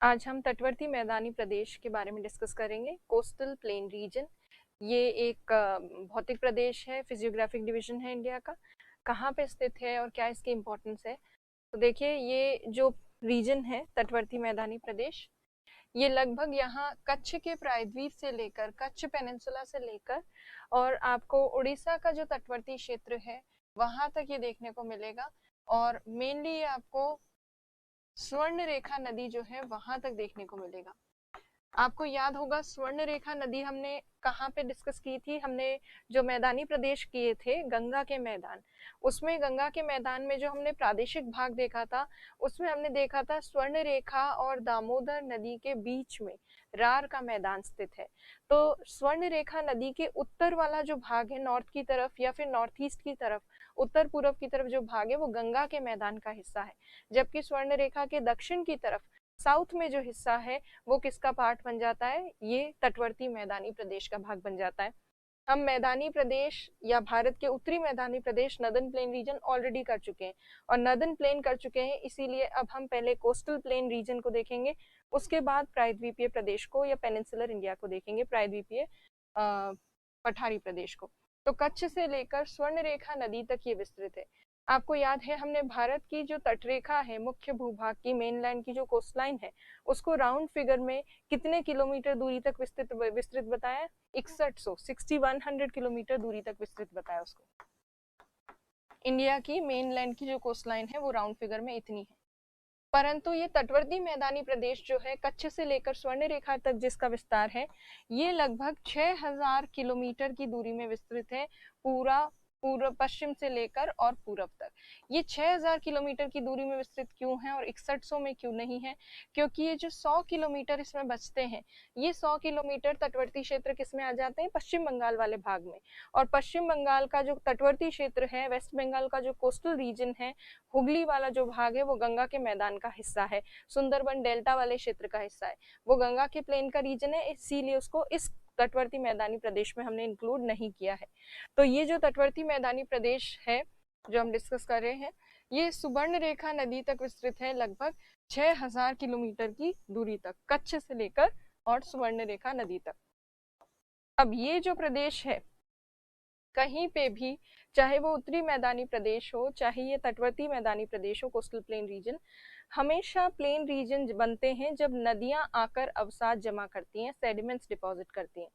आज हम तटवर्ती मैदानी प्रदेश के बारे में डिस्कस करेंगे। कोस्टल प्लेन रीजन ये एक भौतिक प्रदेश है, फिजियोग्राफिक डिवीजन है इंडिया का। कहाँ पे स्थित है और क्या इसकी इम्पोर्टेंस है? तो देखिए, ये जो रीजन है तटवर्ती मैदानी प्रदेश, ये लगभग यहाँ कच्छ के प्रायद्वीप से लेकर, कच्छ पेनिनसुला से लेकर और आपको उड़ीसा का जो तटवर्ती क्षेत्र है वहां तक ये देखने को मिलेगा। और मेनली ये आपको स्वर्ण रेखा नदी जो है वहां तक देखने को मिलेगा। आपको याद होगा स्वर्ण रेखा नदी हमने कहाँ पे डिस्कस की थी? हमने जो मैदानी प्रदेश किए थे गंगा के मैदान, उसमें गंगा के मैदान में जो हमने प्रादेशिक भाग देखा था उसमें हमने देखा था स्वर्ण रेखा और दामोदर नदी के बीच में रार का मैदान स्थित है। तो स्वर्ण रेखा नदी के उत्तर वाला जो भाग है, नॉर्थ की तरफ या फिर नॉर्थ ईस्ट की तरफ, उत्तर पूर्व की तरफ जो भाग है वो गंगा के मैदान का हिस्सा है। जबकि स्वर्ण रेखा के दक्षिण की तरफ, साउथ में जो हिस्सा है वो किसका पार्ट बन जाता है? ये तटवर्ती मैदानी प्रदेश का भाग बन जाता है। हम मैदानी प्रदेश या भारत के उत्तरी मैदानी प्रदेश नदर्न प्लेन रीजन ऑलरेडी कर चुके हैं और नदर्न प्लेन कर चुके हैं, इसीलिए अब हम पहले कोस्टल प्लेन रीजन को देखेंगे, उसके बाद प्रायद्वीपीय प्रदेश को या पेनिनसुलर इंडिया को देखेंगे, प्रायद्वीपीय पठारी प्रदेश को। तो कच्छ से लेकर स्वर्ण रेखा नदी तक ये विस्तृत है। आपको याद है हमने भारत की जो तटरेखा है, मुख्य भूभाग की, मेनलैंड की जो कोस्टलाइन है, उसको राउंड फिगर में कितने किलोमीटर दूरी तक विस्तृत बताया? 6100 किलोमीटर दूरी तक विस्तृत बताया उसको। इंडिया की मेनलैंड की जो कोस्टलाइन है वो राउंड फिगर में इतनी है। परंतु ये तटवर्ती मैदानी प्रदेश जो है कच्छ से लेकर स्वर्ण रेखा तक जिसका विस्तार है, ये लगभग 6000 किलोमीटर की दूरी में विस्तृत है, पूरा पूर्व पश्चिम से लेकर और पूर्व तक। ये 6000 किलोमीटर की दूरी में विस्तृत क्यों है और 6100 में क्यों नहीं है? क्योंकि ये जो 100 किलोमीटर इसमें बचते हैं, ये 100 किलोमीटर तटवर्ती क्षेत्र किसमें आ जाते हैं? पश्चिम बंगाल वाले भाग में। और पश्चिम बंगाल का जो तटवर्ती क्षेत्र है, वेस्ट बंगाल का जो कोस्टल रीजन है, हुगली वाला जो भाग है वो गंगा के मैदान का हिस्सा है, सुंदरबन डेल्टा वाले क्षेत्र का हिस्सा है, वो गंगा के प्लेन का रीजन है, इसीलिए उसको इस तटवर्ती मैदानी प्रदेश में हमने इंक्लूड नहीं किया है। तो ये जो तटवर्ती मैदानी प्रदेश है जो हम डिस्कस कर रहे हैं, ये सुवर्ण रेखा नदी तक विस्तृत है, लगभग 6000 किलोमीटर की दूरी तक, कच्छ से लेकर और सुवर्ण रेखा नदी तक। अब ये जो प्रदेश है, कहीं पे भी, चाहे वो उत्तरी मैदानी प्रदेश हो, चाहे ये तटवर्ती मैदानी प्रदेश हो, कोस्टल प्लेन रीजन, हमेशा प्लेन रीजन बनते हैं जब नदियां आकर अवसाद जमा करती हैं, सेडिमेंट्स डिपॉजिट करती हैं।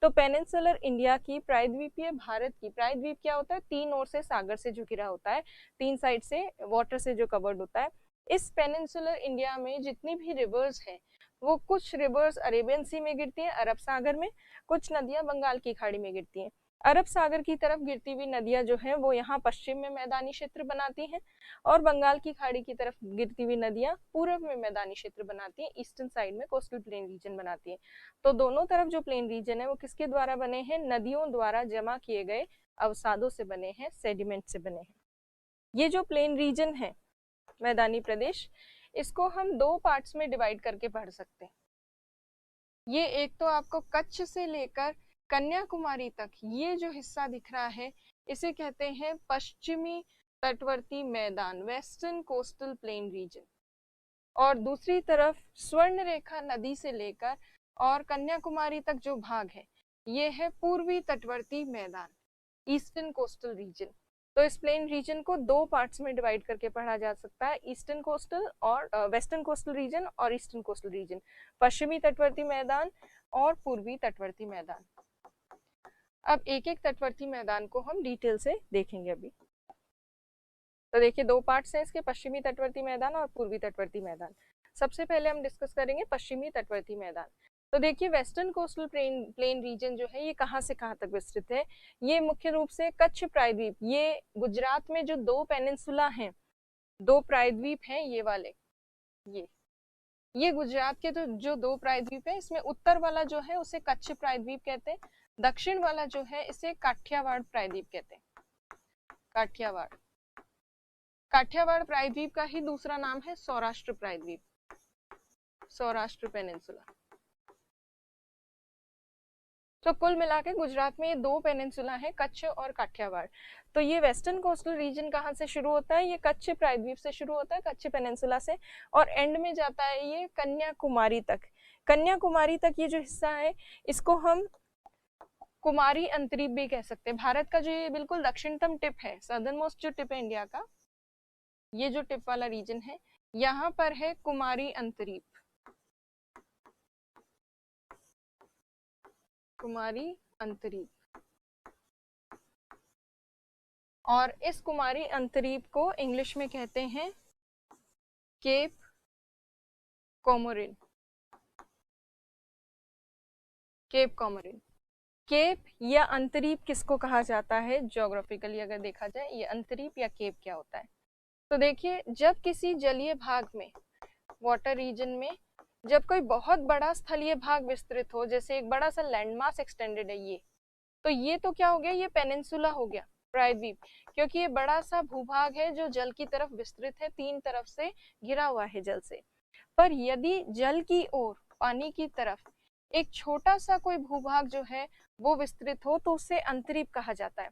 तो पेनिनसुलर इंडिया की, प्रायद्वीपीय भारत की, प्रायद्वीप क्या होता है? तीन ओर से सागर से जो घिरा होता है, तीन साइड से वाटर से जो कवर्ड होता है। इस पेनिनसुलर इंडिया में जितनी भी रिवर्स हैं, वो कुछ रिवर्स अरेबियन सी में गिरती हैं, अरब सागर में, कुछ नदियां बंगाल की खाड़ी में गिरती हैं। अरब सागर की तरफ गिरती हुई नदियां जो है वो यहाँ पश्चिम में मैदानी क्षेत्र बनाती हैं और बंगाल की खाड़ी की तरफ गिरती हुई नदियां पूर्व में मैदानी क्षेत्र बनाती हैं, ईस्टर्न साइड में कोस्टल प्लेन रीजन बनाती हैं। तो दोनों तरफ जो प्लेन रीजन है वो किसके द्वारा बने हैं? नदियों द्वारा जमा किए गए अवसादों से बने हैं, सेडिमेंट से बने हैं। ये जो प्लेन रीजन है मैदानी प्रदेश, इसको हम दो पार्ट्स में डिवाइड करके पढ़ सकते हैं। ये एक तो आपको कच्छ से लेकर कन्याकुमारी तक ये जो हिस्सा दिख रहा है, इसे कहते हैं पश्चिमी तटवर्ती मैदान, वेस्टर्न कोस्टल प्लेन रीजन। और दूसरी तरफ स्वर्ण रेखा नदी से लेकर और कन्याकुमारी तक जो भाग है, ये है पूर्वी तटवर्ती मैदान, ईस्टर्न कोस्टल रीजन। तो इस प्लेन रीजन को दो पार्ट्स में डिवाइड करके पढ़ा जा सकता है, ईस्टर्न कोस्टल और वेस्टर्न कोस्टल रीजन और ईस्टर्न कोस्टल रीजन, पश्चिमी तटवर्ती मैदान और पूर्वी तटवर्ती मैदान। अब एक एक तटवर्ती मैदान को हम डिटेल से देखेंगे अभी। तो देखिए, दो पार्ट्स हैं इसके, पश्चिमी तटवर्ती मैदान और पूर्वी तटवर्ती मैदान। सबसे पहले हम डिस्कस करेंगे पश्चिमी तटवर्ती मैदान। तो देखिए, वेस्टर्न कोस्टल प्लेन रीजन जो है ये कहाँ से कहाँ तक विस्तृत है? ये मुख्य रूप से कच्छ प्रायद्वीप, ये गुजरात में जो दो पेनिनसुला हैं, दो प्रायद्वीप हैं ये वाले, ये गुजरात के तो जो दो प्रायद्वीप है, इसमें उत्तर वाला जो है उसे कच्छ प्रायद्वीप कहते हैं, दक्षिण वाला जो है इसे काठियावाड़ प्रायद्वीप कहते हैं। काठियावाड़, काठियावाड़ प्रायद्वीप का ही दूसरा नाम है सौराष्ट्र प्रायद्वीप, सौराष्ट्र पेनिनसुला। तो कुल मिला के गुजरात में ये दो पेनिनसुला है, कच्छ और काठियावाड़। तो ये वेस्टर्न कोस्टल रीजन कहाँ से शुरू होता है, ये कच्छ प्रायद्वीप से शुरू होता है, कच्छ पेनिनसुला से, और एंड में जाता है ये कन्याकुमारी तक। कन्याकुमारी तक ये जो हिस्सा है इसको हम कुमारी अंतरीप भी कह सकते हैं। भारत का जो ये बिल्कुल दक्षिणतम टिप है, सदर्न मोस्ट जो टिप है इंडिया का, ये जो टिप वाला रीजन है, यहाँ पर है कुमारी अंतरीप, कुमारी अंतरीप। और इस कुमारी अंतरीप को इंग्लिश में कहते हैं Cape Comorin, Cape Comorin. Cape या अंतरीप किसको कहा जाता है ज्योग्राफिकली अगर देखा जाए, ये अंतरीप या केप क्या होता है? तो देखिए, जब किसी जलीय भाग में, वाटर रीजन में, जब कोई बहुत बड़ा स्थलीय भाग विस्तृत हो, जैसे एक बड़ा सा लैंडमास एक्सटेंडेड है ये, तो ये तो क्या हो गया, ये पेनिनसुला हो गया, प्रायद्वीप, क्योंकि ये बड़ा सा भूभाग है जो जल की तरफ विस्तृत है, तीन तरफ से घिरा हुआ है जल से। पर यदि जल की ओर, पानी की तरफ एक छोटा सा कोई भूभाग जो है वो विस्तृत हो, तो उसे अंतरीप कहा जाता है।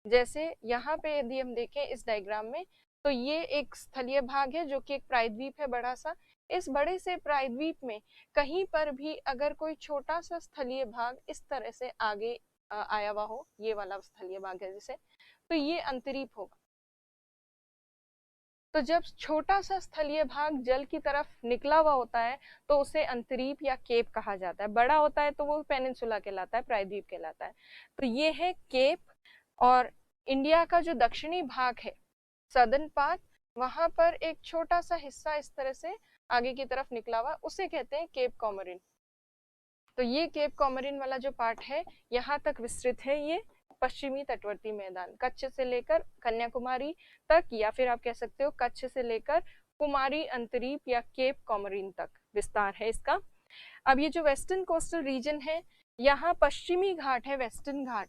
जैसे यहाँ पे यदि हम देखें इस डायग्राम में, तो ये एक स्थलीय भाग है जो कि एक प्रायद्वीप है बड़ा सा। इस बड़े से प्रायद्वीप में कहीं पर भी अगर कोई छोटा सा स्थलीय भाग इस तरह से आगे आया हुआ हो, ये वाला स्थलीय भाग है जैसे, तो ये अंतरीप होगा। तो जब छोटा सा स्थलीय भाग जल की तरफ निकला हुआ होता है तो उसे अंतरीप या केप कहा जाता है। बड़ा होता है तो वो पेनिनसुला कहलाता है, प्रायद्वीप कहलाता है। तो ये है केप। और इंडिया का जो दक्षिणी भाग है, सदर्न पार्ट, वहां पर एक छोटा सा हिस्सा इस तरह से आगे की तरफ निकला हुआ, उसे कहते हैं केप कोमोरिन। तो ये केप कोमोरिन वाला जो पार्ट है, यहाँ तक विस्तृत है ये पश्चिमी तटवर्ती मैदान, कच्छ से लेकर कन्याकुमारी तक, या फिर आप कह सकते हो कच्छ से लेकर कुमारी अंतरीप या केप कोमोरिन तक विस्तार है इसका। अब ये जो वेस्टर्न कोस्टल रीजन है, यहाँ पश्चिमी घाट है, वेस्टर्न घाट।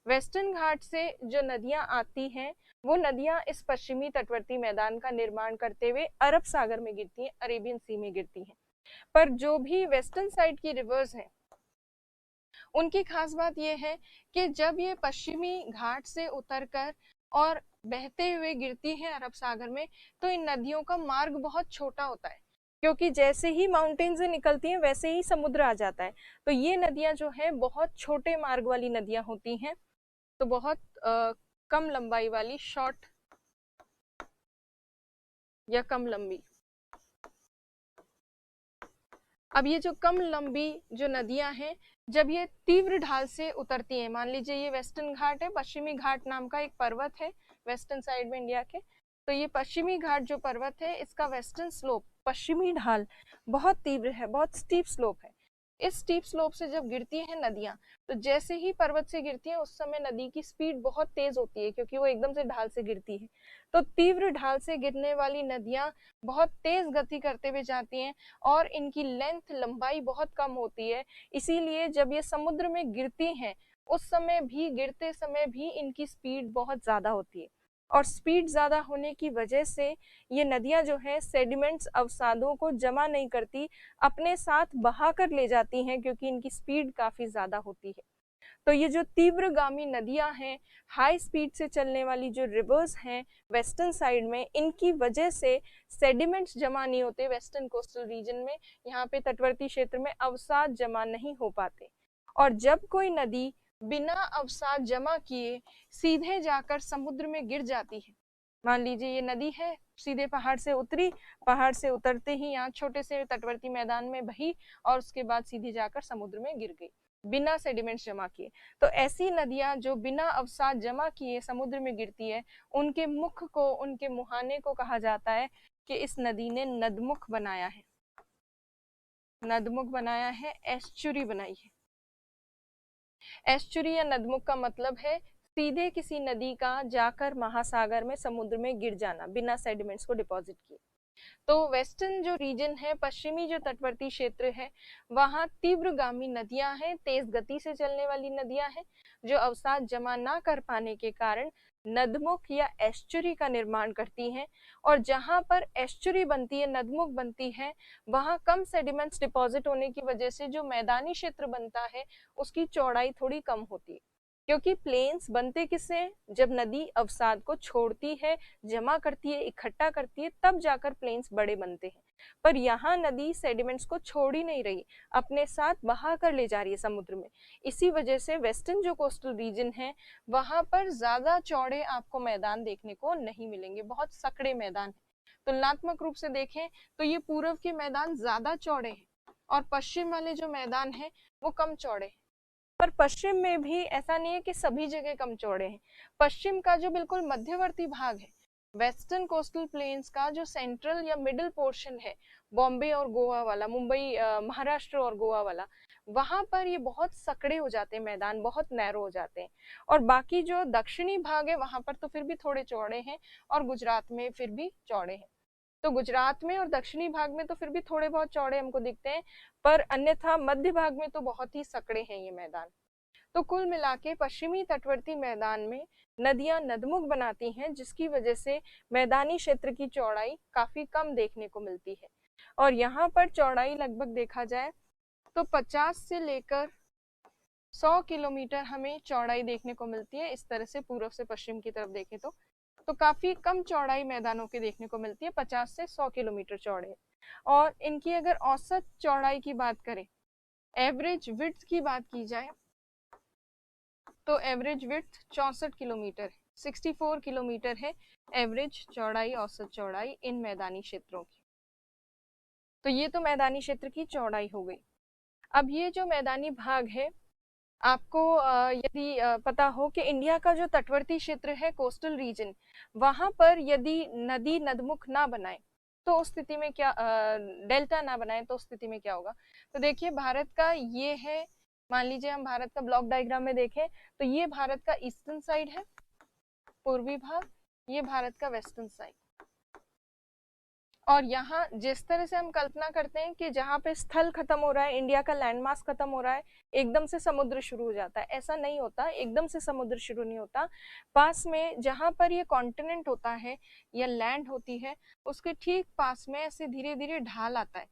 वेस्टर्न घाट से जो नदियां आती हैं, वो नदियां इस पश्चिमी तटवर्ती मैदान का निर्माण करते हुए अरब सागर में गिरती हैं, अरेबियन सी में गिरती हैं। पर जो भी वेस्टर्न साइड की रिवर्स हैं, उनकी खास बात यह है कि जब ये पश्चिमी घाट से उतरकर और बहते हुए गिरती है अरब सागर में, तो इन नदियों का मार्ग बहुत छोटा होता है, क्योंकि जैसे ही माउंटेन से निकलती हैं वैसे ही समुद्र आ जाता है। तो ये नदियां जो है बहुत छोटे मार्ग वाली नदियां होती हैं, तो बहुत कम लंबाई वाली, शॉर्ट या कम लंबी। अब ये जो कम लंबी जो नदियां हैं, जब ये तीव्र ढाल से उतरती हैं, मान लीजिए ये वेस्टर्न घाट है, पश्चिमी घाट नाम का एक पर्वत है वेस्टर्न साइड में इंडिया के, तो ये पश्चिमी घाट जो पर्वत है, इसका वेस्टर्न स्लोप, पश्चिमी ढाल बहुत तीव्र है, बहुत स्टीप स्लोप है। इस स्टीप स्लोप से जब गिरती हैं नदियां, तो जैसे ही पर्वत से गिरती हैं उस समय नदी की स्पीड बहुत तेज होती है, क्योंकि वो एकदम से ढाल से गिरती है। तो तीव्र ढाल से गिरने वाली नदियां बहुत तेज गति करते हुए जाती हैं और इनकी लेंथ, लंबाई बहुत कम होती है। इसीलिए जब ये समुद्र में गिरती हैं, उस समय भी, गिरते समय भी इनकी स्पीड बहुत ज्यादा होती है। और स्पीड ज्यादा होने की वजह से ये नदियां जो है सेडिमेंट्स, अवसादों को जमा नहीं करती, अपने साथ बहा कर ले जाती हैं, क्योंकि इनकी स्पीड काफी ज्यादा होती है। तो ये जो तीव्रगामी नदियां हैं, हाई स्पीड से चलने वाली जो रिवर्स हैं वेस्टर्न साइड में, इनकी वजह से सेडिमेंट्स जमा नहीं होते वेस्टर्न कोस्टल रीजन में, यहाँ पे तटवर्ती क्षेत्र में अवसाद जमा नहीं हो पाते। और जब कोई नदी बिना अवसाद जमा किए सीधे जाकर समुद्र में गिर जाती है, मान लीजिए ये नदी है, सीधे पहाड़ से उतरी, पहाड़ से उतरते ही यहाँ छोटे से तटवर्ती मैदान में बही और उसके बाद सीधे जाकर समुद्र में गिर गई बिना सेडिमेंट्स जमा किए, तो ऐसी नदियां जो बिना अवसाद जमा किए समुद्र में गिरती है, उनके मुख को, उनके मुहाने को कहा जाता है कि इस नदी ने नदमुख बनाया है, नदमुख बनाया है, एस्चुरी बनाई है। एस्चुरी या नदमुख का मतलब है सीधे किसी नदी का जाकर महासागर में, समुद्र में गिर जाना बिना सेडिमेंट्स को डिपॉजिट किए। तो वेस्टर्न जो रीजन है, पश्चिमी जो तटवर्ती क्षेत्र है, वहां तीव्रगामी नदियां हैं, तेज गति से चलने वाली नदियां हैं, जो अवसाद जमा ना कर पाने के कारण नदमुख या एस्चुरी का निर्माण करती हैं, और जहां पर एस्चुरी बनती है, नदमुख बनती है, वहां कम सेडिमेंट्स डिपॉजिट होने की वजह से जो मैदानी क्षेत्र बनता है उसकी चौड़ाई थोड़ी कम होती है। क्योंकि प्लेन्स बनते किससे, जब नदी अवसाद को छोड़ती है, जमा करती है, इकट्ठा करती है, तब जाकर प्लेन्स बड़े बनते हैं। पर यहाँ नदी सेडिमेंट्स को छोड़ ही नहीं रही, अपने साथ बहा कर ले जा रही है समुद्र में। इसी वजह से वेस्टर्न जो कोस्टल रीजन है वहां पर ज्यादा चौड़े आपको मैदान देखने को नहीं मिलेंगे, बहुत सकड़े मैदान है। तुलनात्मक रूप से देखें तो ये पूर्व के मैदान ज्यादा चौड़े हैं और पश्चिम वाले जो मैदान है वो कम चौड़े हैं। पर पश्चिम में भी ऐसा नहीं है कि सभी जगह कम चौड़े हैं। पश्चिम का जो बिल्कुल मध्यवर्ती भाग है, वेस्टर्न कोस्टल प्लेन्स का जो सेंट्रल या मिडिल पोर्शन है, बॉम्बे और गोवा वाला, मुंबई महाराष्ट्र और गोवा वाला, वहां पर ये बहुत सकड़े हो जाते हैं मैदान, बहुत नैरो हो जाते हैं। और बाकी जो दक्षिणी भाग है वहां पर तो फिर भी थोड़े चौड़े हैं, और गुजरात में फिर भी चौड़े हैं। तो गुजरात में और दक्षिणी भाग में तो फिर भी थोड़े बहुत चौड़े हमको दिखते हैं, पर अन्यथा मध्य भाग में तो बहुत ही सकड़े हैं ये मैदान। तो कुल मिला के पश्चिमी तटवर्ती मैदान में नदियां नदमुख बनाती हैं, जिसकी वजह से मैदानी क्षेत्र की चौड़ाई काफी कम देखने को मिलती है। और यहाँ पर चौड़ाई लगभग देखा जाए तो 50 से लेकर 100 किलोमीटर हमें चौड़ाई देखने को मिलती है। इस तरह से पूर्व से पश्चिम की तरफ देखें तो काफी कम चौड़ाई मैदानों की देखने को मिलती है, 50 से 100 किलोमीटर चौड़े। और इनकी अगर औसत चौड़ाई की बात करें, एवरेज विड्थ की बात की जाए, तो एवरेज विड्थ 64 किलोमीटर, 64 किलोमीटर है एवरेज चौड़ाई, औसत चौड़ाई इन मैदानी क्षेत्रों की। तो ये तो मैदानी क्षेत्र की चौड़ाई हो गई। अब ये जो मैदानी भाग है, आपको यदि पता हो कि इंडिया का जो तटवर्ती क्षेत्र है, कोस्टल रीजन, वहां पर यदि नदी नदमुख ना बनाए तो उस स्थिति में क्या, डेल्टा ना बनाए तो उस स्थिति में क्या होगा। तो देखिए भारत का ये है, मान लीजिए हम भारत का ब्लॉक डायग्राम में देखें तो ये भारत का ईस्टर्न साइड है, पूर्वी भाग, ये भारत का वेस्टर्न साइड। और यहाँ जिस तरह से हम कल्पना करते हैं कि जहाँ पे स्थल खत्म हो रहा है, इंडिया का लैंडमास खत्म हो रहा है, एकदम से समुद्र शुरू हो जाता है, ऐसा नहीं होता, एकदम से समुद्र शुरू नहीं होता। पास में जहाँ पर ये कॉन्टिनेंट होता है या लैंड होती है, उसके ठीक पास में ऐसे धीरे धीरे ढाल आता है।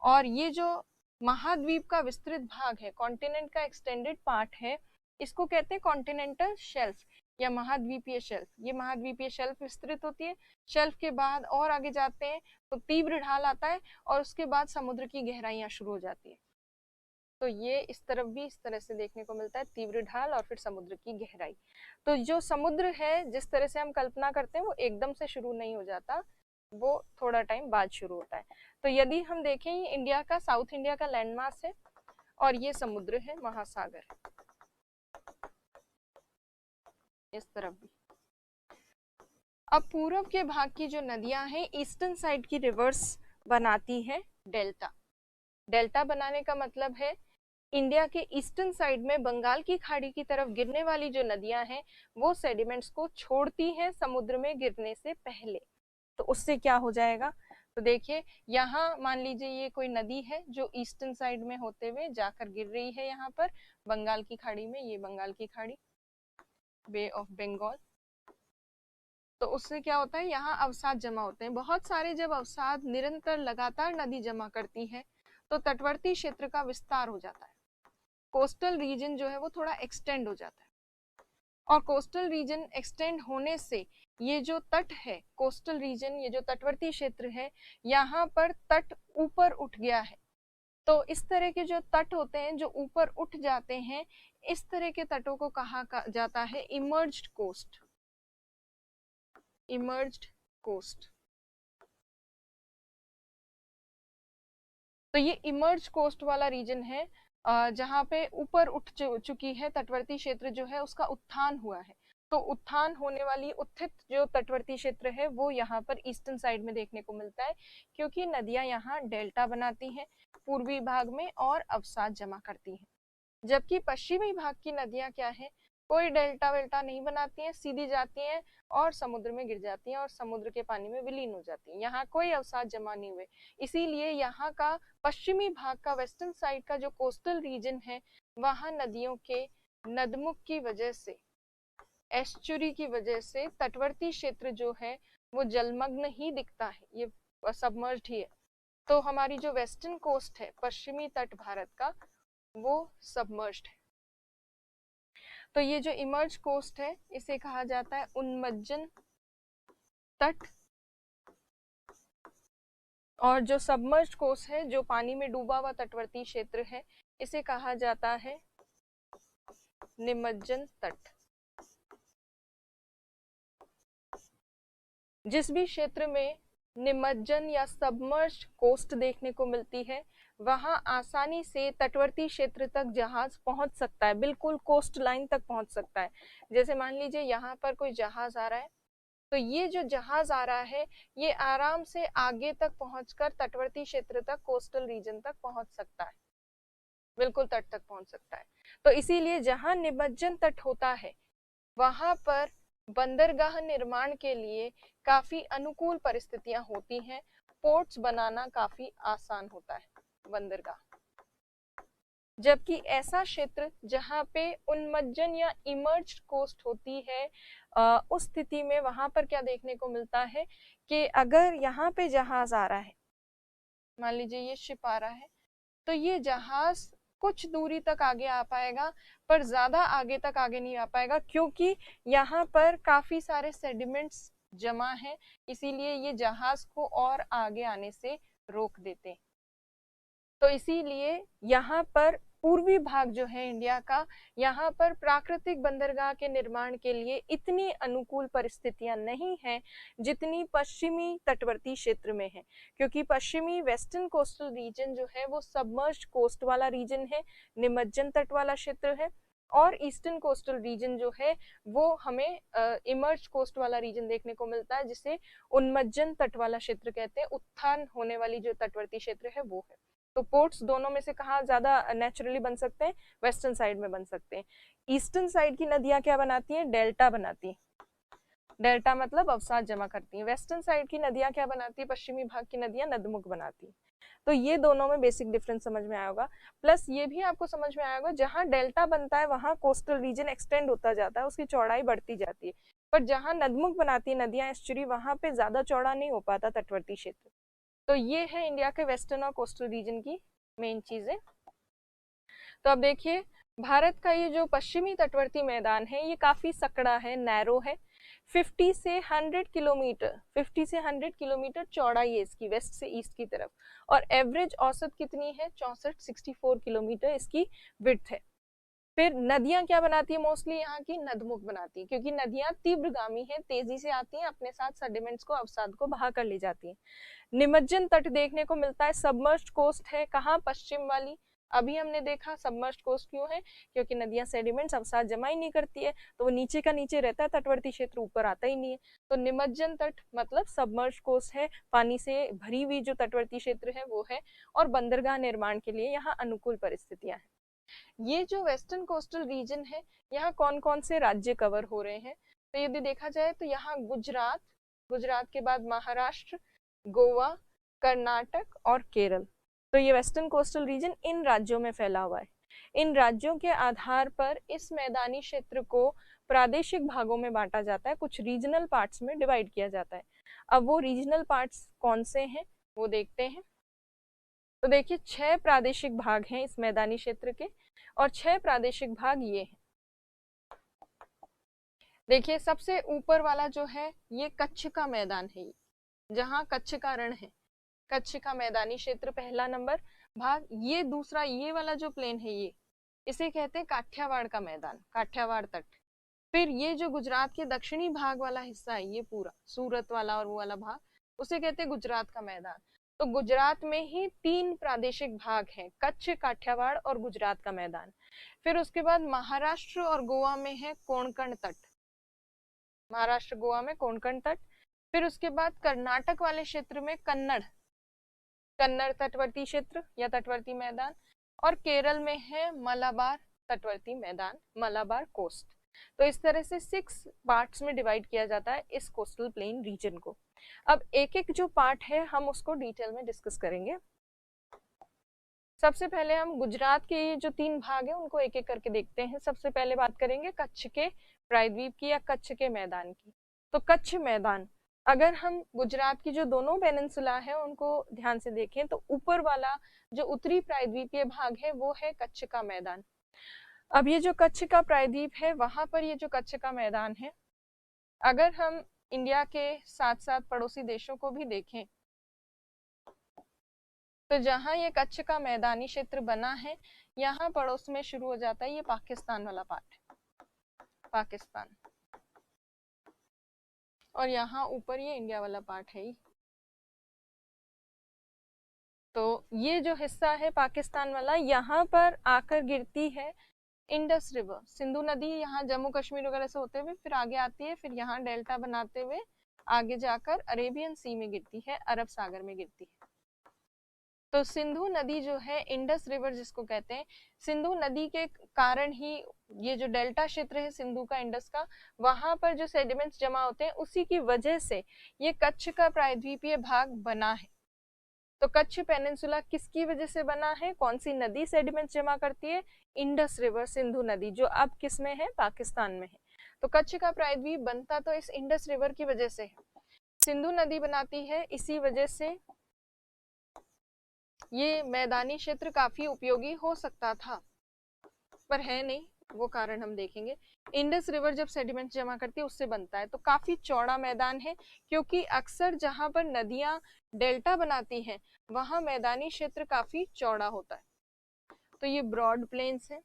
और ये जो महाद्वीप का विस्तृत भाग है, कॉन्टिनेंट का एक्सटेंडेड पार्ट है, इसको कहते हैं कॉन्टिनेंटल शेल्फ या महाद्वीपीय शेल्फ। ये महाद्वीपीय शेल्फ विस्तृत होती है, शेल्फ के बाद और आगे जाते हैं तो तीव्र ढाल आता है, और उसके बाद समुद्र की गहराइयां शुरू हो जाती है। तो ये इस तरफ भी इस तरह से देखने को मिलता है, तीव्र ढाल और फिर समुद्र की गहराई। तो जो समुद्र है, जिस तरह से हम कल्पना करते हैं, वो एकदम से शुरू नहीं हो जाता, वो थोड़ा टाइम बाद शुरू होता है। तो यदि हम देखें, ये इंडिया का, साउथ इंडिया का लैंडमास है, और ये समुद्र है, महासागर, इस तरफ भी। अब पूर्व के भाग की जो नदियां हैं, ईस्टर्न साइड की रिवर्स बनाती है डेल्टा। डेल्टा बनाने का मतलब है इंडिया के ईस्टर्न साइड में बंगाल की खाड़ी की तरफ गिरने वाली जो नदियां हैं, वो सेडिमेंट्स को छोड़ती हैं समुद्र में गिरने से पहले। तो उससे क्या हो जाएगा, तो देखिए यहाँ मान लीजिए ये कोई नदी है जो ईस्टर्न साइड में होते हुए जाकर गिर रही है यहाँ पर बंगाल की खाड़ी में, ये बंगाल की खाड़ी, बे ऑफ बंगाल। तो उससे क्या होता है, यहाँ अवसाद जमा होते हैं बहुत सारे। जब अवसाद निरंतर लगातार नदी जमा करती है तो तटवर्ती क्षेत्र का विस्तार हो जाता है, कोस्टल रीजन जो है वो थोड़ा एक्सटेंड हो जाता है। और कोस्टल रीजन एक्सटेंड होने से ये जो तट है, कोस्टल रीजन, ये जो तटवर्ती क्षेत्र है, यहाँ पर तट ऊपर उठ गया है। तो इस तरह के जो तट होते हैं जो ऊपर उठ जाते हैं, इस तरह के तटों को कहा जाता है इमर्ज्ड कोस्ट, इमर्ज्ड कोस्ट। तो ये इमर्ज कोस्ट वाला रीजन है जहाँ पे ऊपर उठ चुकी है तटवर्ती क्षेत्र, जो है उसका उत्थान हुआ है। तो उत्थान होने वाली उत्थित जो तटवर्ती क्षेत्र है वो यहाँ पर ईस्टर्न साइड में देखने को मिलता है, क्योंकि नदियां यहाँ डेल्टा बनाती हैं पूर्वी भाग में और अवसाद जमा करती हैं। जबकि पश्चिमी भाग की नदियां क्या है, कोई डेल्टा वेल्टा नहीं बनाती हैं, सीधी जाती हैं और समुद्र में गिर जाती हैं और समुद्र के पानी में विलीन हो जाती हैं, यहाँ कोई अवसाद जमा नहीं हुए। इसीलिए यहाँ का पश्चिमी भाग का, वेस्टर्न साइड का जो कोस्टल रीजन है, वहां नदियों के नदमुख की वजह से एस्चुरी की वजह से तटवर्ती क्षेत्र जो है वो जलमग्न ही दिखता है, ये सबमर्ज्ड ही है। तो हमारी जो वेस्टर्न कोस्ट है, पश्चिमी तट भारत का, वो सबमर्ज्ड है। तो ये जो इमर्ज कोस्ट है इसे कहा जाता है उन्मज्जन तट, और जो सबमर्ज्ड कोस्ट है, जो पानी में डूबा हुआ तटवर्ती क्षेत्र है, इसे कहा जाता है निमज्जन तट। जिस भी क्षेत्र में निमज्जन या सबमर्ज्ड कोस्ट देखने को मिलती है, वहां आसानी से तटवर्ती क्षेत्र तक जहाज पहुंच सकता है, बिल्कुल कोस्ट लाइन तक पहुंच सकता है। जैसे मान लीजिए यहाँ पर कोई जहाज आ रहा है, तो ये जो जहाज आ रहा है ये आराम से आगे तक पहुंचकर तटवर्ती क्षेत्र तक, कोस्टल रीजन तक पहुंच सकता है, बिल्कुल तट तक पहुंच सकता है। तो इसीलिए जहां निमज्जन तट होता है वहां पर बंदरगाह निर्माण के लिए काफी अनुकूल परिस्थितियां होती हैं, पोर्ट्स बनाना काफी आसान होता है बंदरगाह। जबकि ऐसा क्षेत्र जहां पे उन्मज्जन या इमर्ज्ड कोस्ट होती है, उस स्थिति में वहां पर क्या देखने को मिलता है कि अगर यहाँ पे जहाज आ रहा है, मान लीजिए ये शिप आ रहा है, तो ये जहाज कुछ दूरी तक आगे आ पाएगा, पर ज्यादा आगे तक आगे नहीं आ पाएगा, क्योंकि यहाँ पर काफी सारे सेडिमेंट्स जमा हैं, इसीलिए ये जहाज को और आगे आने से रोक देते हैं। तो इसीलिए यहाँ पर पूर्वी भाग जो है इंडिया का, यहाँ पर प्राकृतिक बंदरगाह के निर्माण के लिए इतनी अनुकूल परिस्थितियां नहीं हैं जितनी पश्चिमी तटवर्ती क्षेत्र में है, क्योंकि पश्चिमी वेस्टर्न कोस्टल रीजन जो है वो सबमर्ज्ड कोस्ट वाला रीजन है, निमज्जन तट वाला क्षेत्र है, और ईस्टर्न कोस्टल रीजन जो है वो हमें इमर्ज कोस्ट वाला रीजन देखने को मिलता है, जिसे उन्मज्जन तट वाला क्षेत्र कहते हैं। उत्थान होने वाली जो तटवर्ती क्षेत्र है वो है। तो पोर्ट्स दोनों में से कहाँ ज्यादा नेचुरली बन सकते हैं? वेस्टर्न साइड में बन सकते हैं। ईस्टर्न साइड की नदियां क्या बनाती हैं? डेल्टा बनाती हैं। डेल्टा मतलब अवसाद जमा करती हैं। वेस्टर्न साइड की नदियां क्या बनाती है? पश्चिमी भाग की नदियां नदमुख बनाती हैं। तो ये दोनों में बेसिक डिफरेंस समझ में आया होगा। प्लस ये भी आपको समझ में आया होगा, जहां डेल्टा बनता है वहां कोस्टल रीजन एक्सटेंड होता जाता है, उसकी चौड़ाई बढ़ती जाती है, पर जहां नदमुख बनाती है नदियां, एस्चुरी, वहां पे ज्यादा चौड़ा नहीं हो पाता तटवर्ती क्षेत्र। तो ये है इंडिया के वेस्टर्न और कोस्टल रीजन की मेन चीजें। तो अब देखिए, भारत का ये जो पश्चिमी तटवर्ती मैदान है ये काफी सकड़ा है, नैरो है। 50 से 100 किलोमीटर, 50 से 100 किलोमीटर चौड़ाई है इसकी, वेस्ट से ईस्ट की तरफ, और एवरेज औसत कितनी है? 64 किलोमीटर इसकी विड्थ है। फिर नदियां क्या बनाती है? मोस्टली यहाँ की नदमुख बनाती है, क्योंकि नदियां तीव्रगामी हैं, तेजी से आती हैं, अपने साथ सेडिमेंट्स को, अवसाद को बहा कर ले जाती हैं। निमज्जन तट देखने को मिलता है, सबमर्ज्ड कोस्ट है, कहाँ? पश्चिम वाली। अभी हमने देखा सबमर्ज्ड कोस्ट क्यों है, क्योंकि नदियां सेडिमेंट्स, अवसाद जमा ही नहीं करती है, तो वो नीचे का नीचे रहता है, तटवर्ती क्षेत्र ऊपर आता ही नहीं है। तो निमज्जन तट मतलब सबमर्ज्ड कोस्ट है, पानी से भरी हुई जो तटवर्ती क्षेत्र है वो है, और बंदरगाह निर्माण के लिए यहाँ अनुकूल परिस्थितियां हैं। ये जो वेस्टर्न कोस्टल रीजन है, यहाँ कौन कौन से राज्य कवर हो रहे हैं? तो यदि देखा जाए तो यहाँ गुजरात, गुजरात के बाद महाराष्ट्र, गोवा, कर्नाटक और केरल। तो ये वेस्टर्न कोस्टल रीजन इन राज्यों में फैला हुआ है। इन राज्यों के आधार पर इस मैदानी क्षेत्र को प्रादेशिक भागों में बांटा जाता है, कुछ रीजनल पार्ट्स में डिवाइड किया जाता है। अब वो रीजनल पार्ट्स कौन से हैं वो देखते हैं। तो देखिए, 6 प्रादेशिक भाग हैं इस मैदानी क्षेत्र के, और 6 प्रादेशिक भाग ये हैं। देखिए, सबसे ऊपर वाला जो है ये कच्छ का मैदान है, जहां कच्छ का रण है, कच्छ का मैदानी क्षेत्र पहला नंबर भाग। ये दूसरा, ये वाला जो प्लेन है ये, इसे कहते हैं काठियावाड़ का मैदान, काठियावाड़ तट। फिर ये जो गुजरात के दक्षिणी भाग वाला हिस्सा है, ये पूरा सूरत वाला और वो वाला भाग, उसे कहते हैं गुजरात का मैदान। तो गुजरात में ही 3 प्रादेशिक भाग हैं, कच्छ, काठियावाड़ और गुजरात का मैदान। फिर उसके बाद महाराष्ट्र और गोवा में है कोंकण तट, महाराष्ट्र गोवा में कोंकण तट। फिर उसके बाद कर्नाटक वाले क्षेत्र में कन्नड़, कन्नड़ तटवर्ती क्षेत्र या तटवर्ती मैदान, और केरल में है मलाबार तटवर्ती मैदान, मलाबार कोस्ट। तो इस तरह से 6 पार्ट्स में डिवाइड किया जाता है इस कोस्टल प्लेन रीजन को। अब एक एक जो पार्ट है हम उसको डिटेल में डिस्कस करेंगे। सबसे पहले हम गुजरात के ये जो 3 भाग हैं उनको एक एक करके देखते हैं। सबसे पहले बात करेंगे कच्छ के प्रायद्वीप की या कच्छ के मैदान की। तो कच्छ मैदान, अगर हम गुजरात की जो दोनों पेनिनसुला है उनको ध्यान से देखें तो ऊपर वाला जो उत्तरी प्रायद्वीपीय भाग है वो है कच्छ का मैदान। अब ये जो कच्छ का प्रायद्वीप है वहां पर ये जो कच्छ का मैदान है, अगर हम इंडिया के साथ साथ पड़ोसी देशों को भी देखें तो जहां ये कच्छ का मैदानी क्षेत्र बना है यहाँ पड़ोस में शुरू हो जाता है ये पाकिस्तान वाला पार्ट है, पाकिस्तान, और यहाँ ऊपर ये इंडिया वाला पार्ट है। तो ये जो हिस्सा है पाकिस्तान वाला, यहाँ पर आकर गिरती है इंडस रिवर, सिंधु नदी, यहाँ जम्मू कश्मीर वगैरह से होते हुए फिर आगे आती है, फिर यहाँ डेल्टा बनाते हुए आगे जाकर अरेबियन सी में गिरती है, अरब सागर में गिरती है। तो सिंधु नदी जो है, इंडस रिवर जिसको कहते हैं, सिंधु नदी के कारण ही ये जो डेल्टा क्षेत्र है सिंधु का, इंडस का, वहां पर जो सेडिमेंट्स जमा होते हैं उसी की वजह से ये कच्छ का प्रायद्वीपीय भाग बना है। तो कच्छ पेनिनसुला किसकी वजह से बना है, कौन सी नदी सेडिमेंट्स जमा करती है, इंडस रिवर, सिंधु नदी, जो अब किस में है, पाकिस्तान में है। तो कच्छ का प्रायद्वीप बनता तो इस इंडस रिवर की वजह से है, सिंधु नदी बनाती है, इसी वजह से ये मैदानी क्षेत्र काफी उपयोगी हो सकता था पर है नहीं, वो कारण हम देखेंगे। इंडस रिवर जब सेडिमेंट जमा करती है उससे बनता है, तो काफी चौड़ा मैदान है, क्योंकि अक्सर जहां पर नदियां डेल्टा बनाती हैं वहां मैदानी क्षेत्र काफी चौड़ा होता है। तो ये ब्रॉड प्लेन्स है,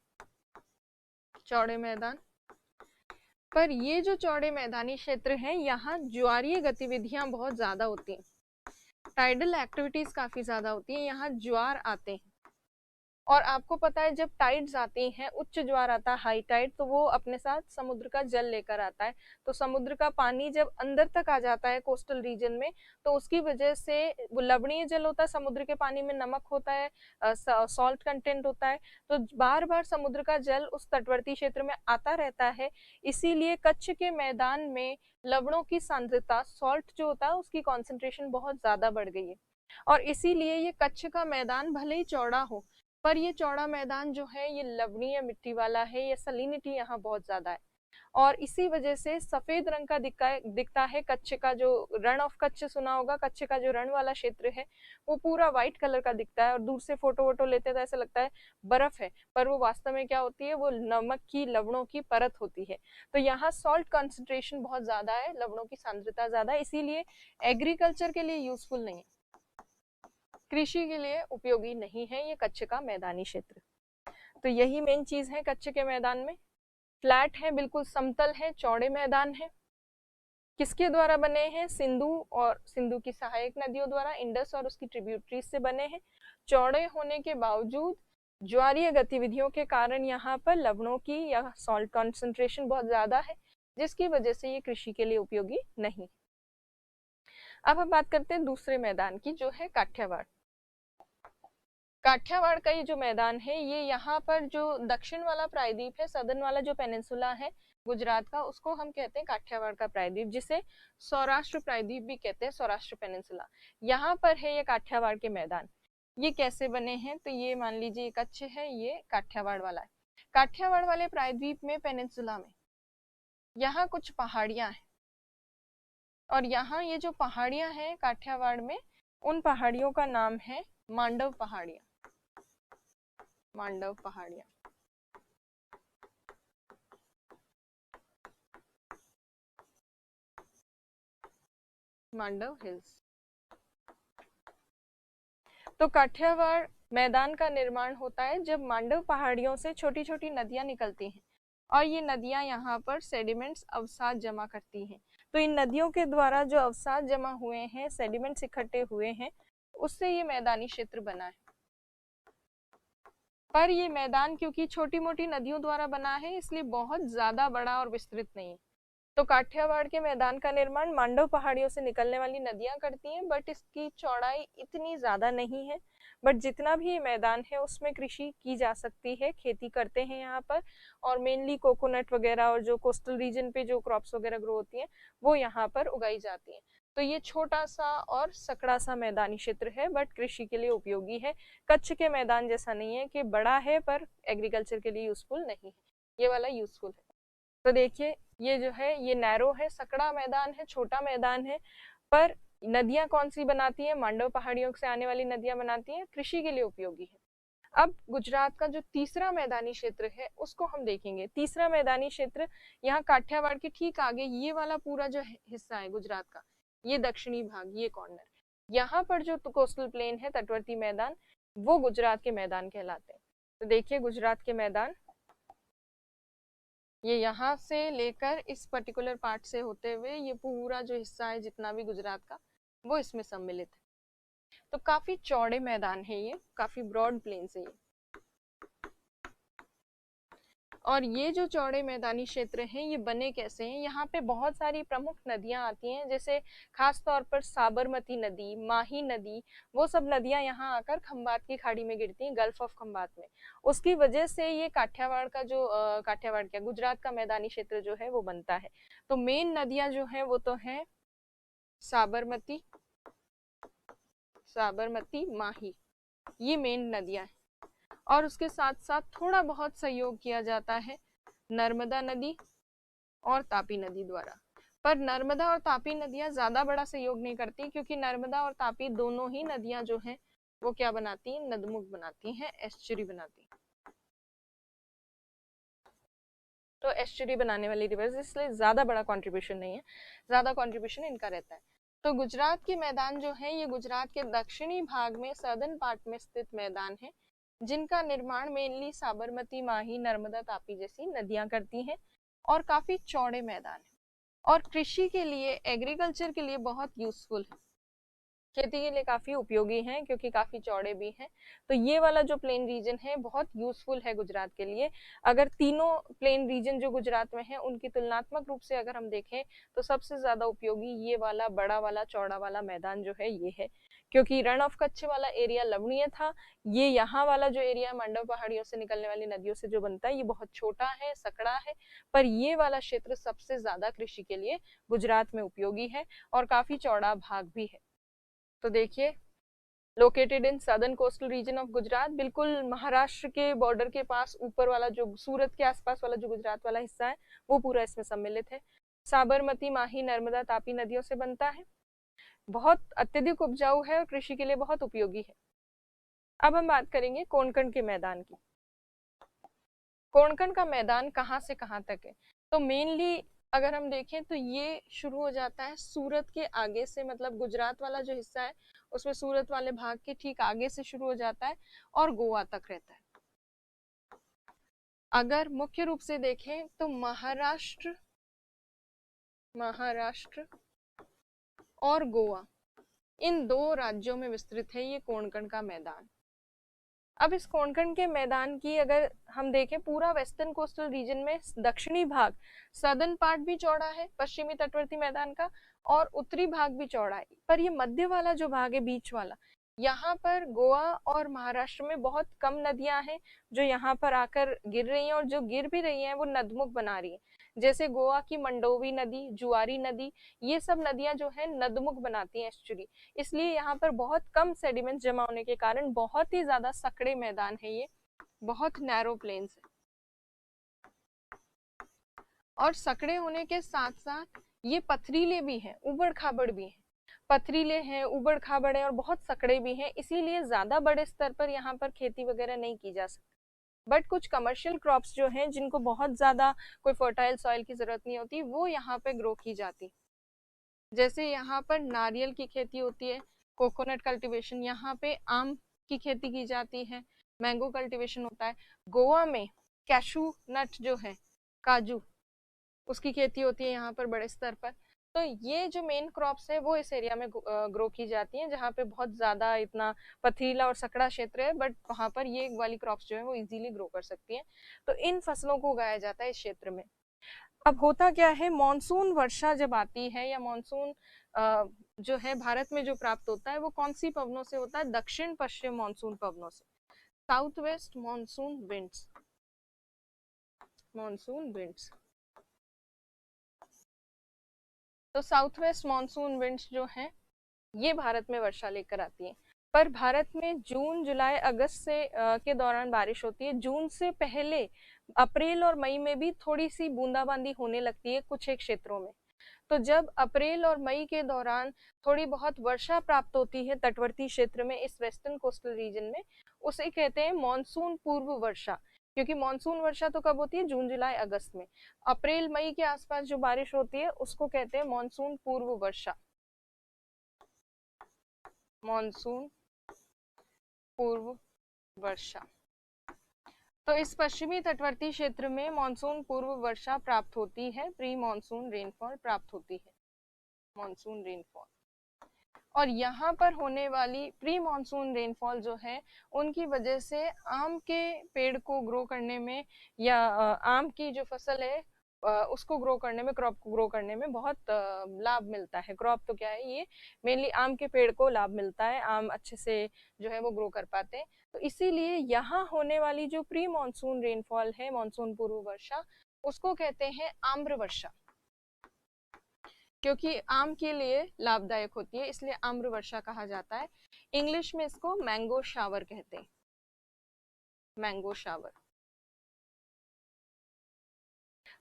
चौड़े मैदान, पर ये जो चौड़े मैदानी क्षेत्र हैं यहाँ ज्वारीय गतिविधियां बहुत ज्यादा होती हैं, टाइडल एक्टिविटीज काफी ज्यादा होती है, यहाँ ज्वार आते हैं। और आपको पता है जब टाइड्स आती हैं, उच्च ज्वार आता है, हाई टाइड, तो वो अपने साथ समुद्र का जल लेकर आता है। तो समुद्र का पानी जब अंदर तक आ जाता है कोस्टल रीजन में, तो उसकी वजह से वो लवणीय जल होता है, समुद्र के पानी में नमक होता है, सॉल्ट कंटेंट होता है, तो बार बार समुद्र का जल उस तटवर्ती क्षेत्र में आता रहता है। इसीलिए कच्छ के मैदान में लवणों की सांद्रता, सॉल्ट जो होता है उसकी कॉन्सेंट्रेशन बहुत ज्यादा बढ़ गई है, और इसीलिए ये कच्छ का मैदान भले ही चौड़ा हो पर ये चौड़ा मैदान जो है ये लवणीय मिट्टी वाला है, ये सलिनिटी यहाँ बहुत ज्यादा है, और इसी वजह से सफेद रंग का दिखता है। कच्छ का जो रण ऑफ कच्छ सुना होगा, कच्छ का जो रण वाला क्षेत्र है वो पूरा व्हाइट कलर का दिखता है, और दूर से फोटो वोटो लेते तो ऐसा लगता है बर्फ है, पर वो वास्तव में क्या होती है, वो नमक की, लवणों की परत होती है। तो यहाँ सॉल्ट कॉन्सेंट्रेशन बहुत ज्यादा है, लवणों की सांद्रता ज्यादा है, इसीलिए एग्रीकल्चर के लिए यूजफुल नहीं है, कृषि के लिए उपयोगी नहीं है ये कच्छ का मैदानी क्षेत्र। तो यही मेन चीज है कच्छ के मैदान में, फ्लैट है, बिल्कुल समतल है, चौड़े मैदान है, किसके द्वारा बने हैं, सिंधु और सिंधु की सहायक नदियों द्वारा, इंडस और उसकी ट्रिब्यूटरीज से बने हैं। चौड़े होने के बावजूद ज्वारीय गतिविधियों के कारण यहाँ पर लवणों की या सॉल्ट कॉन्सेंट्रेशन बहुत ज्यादा है, जिसकी वजह से ये कृषि के लिए उपयोगी नहीं। अब हम बात करते हैं दूसरे मैदान की, जो है काठियावाड़। काठियावाड़ का ये जो मैदान है, ये यहाँ पर जो दक्षिण वाला प्रायद्वीप है, सदर्न वाला जो पेनिनसुला है गुजरात का, उसको हम कहते हैं काठियावाड़ का प्रायद्वीप, जिसे सौराष्ट्र प्रायद्वीप भी कहते हैं, सौराष्ट्र पेनिनसुला। यहाँ पर है ये काठियावाड़ के मैदान। ये कैसे बने हैं, तो ये मान लीजिए कच्छ है, ये काठियावाड़ वाला है। काठियावाड़ वाले प्रायद्वीप में, पेनिनसुला में, यहाँ कुछ पहाड़ियां हैं, और यहाँ ये जो पहाड़ियां हैं काठियावाड़ में, उन पहाड़ियों का नाम है मांडव पहाड़ियां, मांडव पहाड़ियां। मांडव हिल्स। तो काठियावाड़ मैदान का निर्माण होता है जब मांडव पहाड़ियों से छोटी छोटी नदियां निकलती हैं, और ये नदियां यहाँ पर सेडिमेंट्स, अवसाद जमा करती हैं। तो इन नदियों के द्वारा जो अवसाद जमा हुए हैं, सेडिमेंट्स इकट्ठे हुए हैं, उससे ये मैदानी क्षेत्र बना है। पर ये मैदान क्योंकि छोटी मोटी नदियों द्वारा बना है, इसलिए बहुत ज्यादा बड़ा और विस्तृत नहीं है। तो काठियावाड़ के मैदान का निर्माण मांडव पहाड़ियों से निकलने वाली नदियां करती हैं, बट इसकी चौड़ाई इतनी ज्यादा नहीं है। बट जितना भी ये मैदान है उसमें कृषि की जा सकती है, खेती करते हैं यहाँ पर, और मेनली कोकोनट वगैरह और जो कोस्टल रीजन पे जो क्रॉप्स वगैरह ग्रो होती हैं वो यहाँ पर उगाई जाती हैं। तो ये छोटा सा और सकड़ा सा मैदानी क्षेत्र है, बट कृषि के लिए उपयोगी है। कच्छ के मैदान जैसा नहीं है कि बड़ा है पर एग्रीकल्चर के लिए यूजफुल नहीं है, ये वाला यूजफुल है। तो देखिए ये जो है ये नैरो है, सकड़ा मैदान है, छोटा मैदान है, पर नदियां कौन सी बनाती है, मांडव पहाड़ियों से आने वाली नदियां बनाती हैं, कृषि के लिए उपयोगी है। अब गुजरात का जो तीसरा मैदानी क्षेत्र है उसको हम देखेंगे। तीसरा मैदानी क्षेत्र यहाँ काठियावाड़ के ठीक आगे, ये वाला पूरा जो हिस्सा है गुजरात का, ये दक्षिणी भाग, ये कॉर्नर, यहाँ पर जो कोस्टल प्लेन है, तटवर्ती मैदान, वो गुजरात के मैदान कहलाते हैं। तो देखिए गुजरात के मैदान ये यहाँ से लेकर इस पर्टिकुलर पार्ट से होते हुए ये पूरा जो हिस्सा है जितना भी गुजरात का, वो इसमें सम्मिलित है। तो काफी चौड़े मैदान है ये, काफी ब्रॉड प्लेन्स है ये। और ये जो चौड़े मैदानी क्षेत्र हैं ये बने कैसे हैं, यहाँ पे बहुत सारी प्रमुख नदियां आती हैं, जैसे खास तौर पर साबरमती नदी, माही नदी, वो सब नदियां यहाँ आकर खंबात की खाड़ी में गिरती हैं, गल्फ ऑफ खंबात में। उसकी वजह से ये काठियावाड़ का जो काठियावाड़ क्या, गुजरात का मैदानी क्षेत्र जो है वो बनता है। तो मेन नदियां जो है वो तो है साबरमती, साबरमती, माही, ये मेन नदियां हैं। और उसके साथ साथ थोड़ा बहुत सहयोग किया जाता है नर्मदा नदी और तापी नदी द्वारा। पर नर्मदा और तापी नदियां ज्यादा बड़ा सहयोग नहीं करती, क्योंकि नर्मदा और तापी दोनों ही नदियां जो हैं वो क्या बनाती हैं, नदमुख बनाती हैं, एस्चुरी बनाती हैं। तो एस्चुरी बनाने वाली रिवर्स, इसलिए ज्यादा बड़ा कंट्रीब्यूशन नहीं है, ज्यादा कंट्रीब्यूशन इनका रहता है। तो गुजरात के मैदान जो है ये गुजरात के दक्षिणी भाग में सदर्न पार्ट में स्थित मैदान है, जिनका निर्माण मेनली साबरमती, माही, नर्मदा, तापी जैसी नदियां करती हैं, और काफी चौड़े मैदान है, और कृषि के लिए, एग्रीकल्चर के लिए बहुत यूजफुल है, खेती के लिए काफी उपयोगी हैं, क्योंकि काफी चौड़े भी हैं। तो ये वाला जो प्लेन रीजन है बहुत यूजफुल है गुजरात के लिए। अगर तीनों प्लेन रीजन जो गुजरात में है उनकी तुलनात्मक रूप से अगर हम देखें तो सबसे ज्यादा उपयोगी ये वाला बड़ा वाला चौड़ा वाला मैदान जो है ये है, क्योंकि रण ऑफ कच्छ वाला एरिया लवणीय था, ये यहाँ वाला जो एरिया मांडव पहाड़ियों से निकलने वाली नदियों से जो बनता है ये बहुत छोटा है, सकड़ा है, पर ये वाला क्षेत्र सबसे ज्यादा कृषि के लिए गुजरात में उपयोगी है, और काफी चौड़ा भाग भी है। तो देखिए located in southern coastal region of Gujarat, बिल्कुल महाराष्ट्र के बॉर्डर के पास, ऊपर वाला जो सूरत के आसपास वाला जो गुजरात वाला हिस्सा है वो पूरा इसमें सम्मिलित है। साबरमती, माही, नर्मदा, तापी नदियों से बनता है, बहुत अत्यधिक उपजाऊ है और कृषि के लिए बहुत उपयोगी है। अब हम बात करेंगे कोंकण के मैदान की। कोंकण का मैदान कहाँ से कहाँ तक है, तो मेनली अगर हम देखें तो ये शुरू हो जाता है सूरत के आगे से, मतलब गुजरात वाला जो हिस्सा है उसमें सूरत वाले भाग के ठीक आगे से शुरू हो जाता है और गोवा तक रहता है। अगर मुख्य रूप से देखें तो महाराष्ट्र, महाराष्ट्र और गोवा, इन दो राज्यों में विस्तृत है ये कोंकण का मैदान। अब इस कोंकण के मैदान की अगर हम देखें, पूरा वेस्टर्न कोस्टल रीजन में दक्षिणी भाग, सदर्न पार्ट भी चौड़ा है पश्चिमी तटवर्ती मैदान का, और उत्तरी भाग भी चौड़ा है, पर ये मध्य वाला जो भाग है, बीच वाला, यहाँ पर गोवा और महाराष्ट्र में बहुत कम नदियां हैं जो यहाँ पर आकर गिर रही हैं, और जो गिर भी रही हैं वो नदमुख बना रही हैं। जैसे गोवा की मंडोवी नदी, जुआरी नदी, ये सब नदियां जो है नदमुख बनाती हैं, एस्चुरी, इसलिए यहाँ पर बहुत कम सेडिमेंट जमा होने के कारण बहुत ही ज्यादा सकड़े मैदान है ये, बहुत नैरो प्लेन्स है। और सकड़े होने के साथ साथ ये पथरीले भी हैं, उबड़ खाबड़ भी हैं, पथरीले हैं, उबड़ खाबड़ है और बहुत सकड़े भी हैं, इसीलिए ज्यादा बड़े स्तर पर यहाँ पर खेती वगैरह नहीं की जा सकती। बट कुछ कमर्शियल क्रॉप्स जो हैं जिनको बहुत ज्यादा कोई फर्टाइल सॉइल की जरूरत नहीं होती, वो यहाँ पे ग्रो की जाती। जैसे यहाँ पर नारियल की खेती होती है, कोकोनट कल्टीवेशन, यहाँ पे आम की खेती की जाती है, मैंगो कल्टीवेशन होता है। गोवा में कैशू नट जो है, काजू, उसकी खेती होती है यहाँ पर बड़े स्तर पर। तो ये जो मेन क्रॉप्स है वो इस एरिया में ग्रो की जाती हैं, जहाँ पे बहुत ज्यादा इतना पथरीला और सकड़ा क्षेत्र है, बट वहां पर ये वाली क्रॉप्स जो है वो इजीली ग्रो कर सकती हैं। तो इन फसलों को उगाया जाता है इस क्षेत्र में। अब होता क्या है, मानसून वर्षा जब आती है, या मानसून जो है भारत में जो प्राप्त होता है वो कौन सी पवनों से होता है, दक्षिण पश्चिम मानसून पवनों से, south west monsoon winds, monsoon winds. तो साउथ वेस्ट मानसून विंड्स जो हैं ये भारत में वर्षा लेकर आती हैं, पर भारत में जून जुलाई अगस्त से के दौरान बारिश होती है। जून से पहले अप्रैल और मई में भी थोड़ी सी बूंदाबांदी होने लगती है कुछ एक क्षेत्रों में। तो जब अप्रैल और मई के दौरान थोड़ी बहुत वर्षा प्राप्त होती है तटवर्ती क्षेत्र में, इस वेस्टर्न कोस्टल रीजन में, उसे कहते हैं मॉनसून पूर्व वर्षा। क्योंकि मॉनसून वर्षा तो कब होती है? जून जुलाई अगस्त में। अप्रैल मई के आसपास जो बारिश होती है उसको कहते हैं मॉनसून पूर्व वर्षा। मॉनसून पूर्व वर्षा। तो इस पश्चिमी तटवर्ती क्षेत्र में मॉनसून पूर्व वर्षा प्राप्त होती है, प्री मॉनसून रेनफॉल प्राप्त होती है, मॉनसून रेनफॉल। और यहाँ पर होने वाली प्री मॉनसून रेनफॉल जो है उनकी वजह से आम के पेड़ को ग्रो करने में या आम की जो फसल है उसको ग्रो करने में, क्रॉप को ग्रो करने में बहुत लाभ मिलता है। क्रॉप तो क्या है, ये मेनली आम के पेड़ को लाभ मिलता है, आम अच्छे से जो है वो ग्रो कर पाते हैं। तो इसीलिए यहाँ होने वाली जो प्री मॉनसून रेनफॉल है, मॉनसून पूर्व वर्षा, उसको कहते हैं आम्र वर्षा, क्योंकि आम के लिए लाभदायक होती है, इसलिए आम्र वर्षा कहा जाता है। इंग्लिश में इसको मैंगो शावर कहते हैं, मैंगो शावर।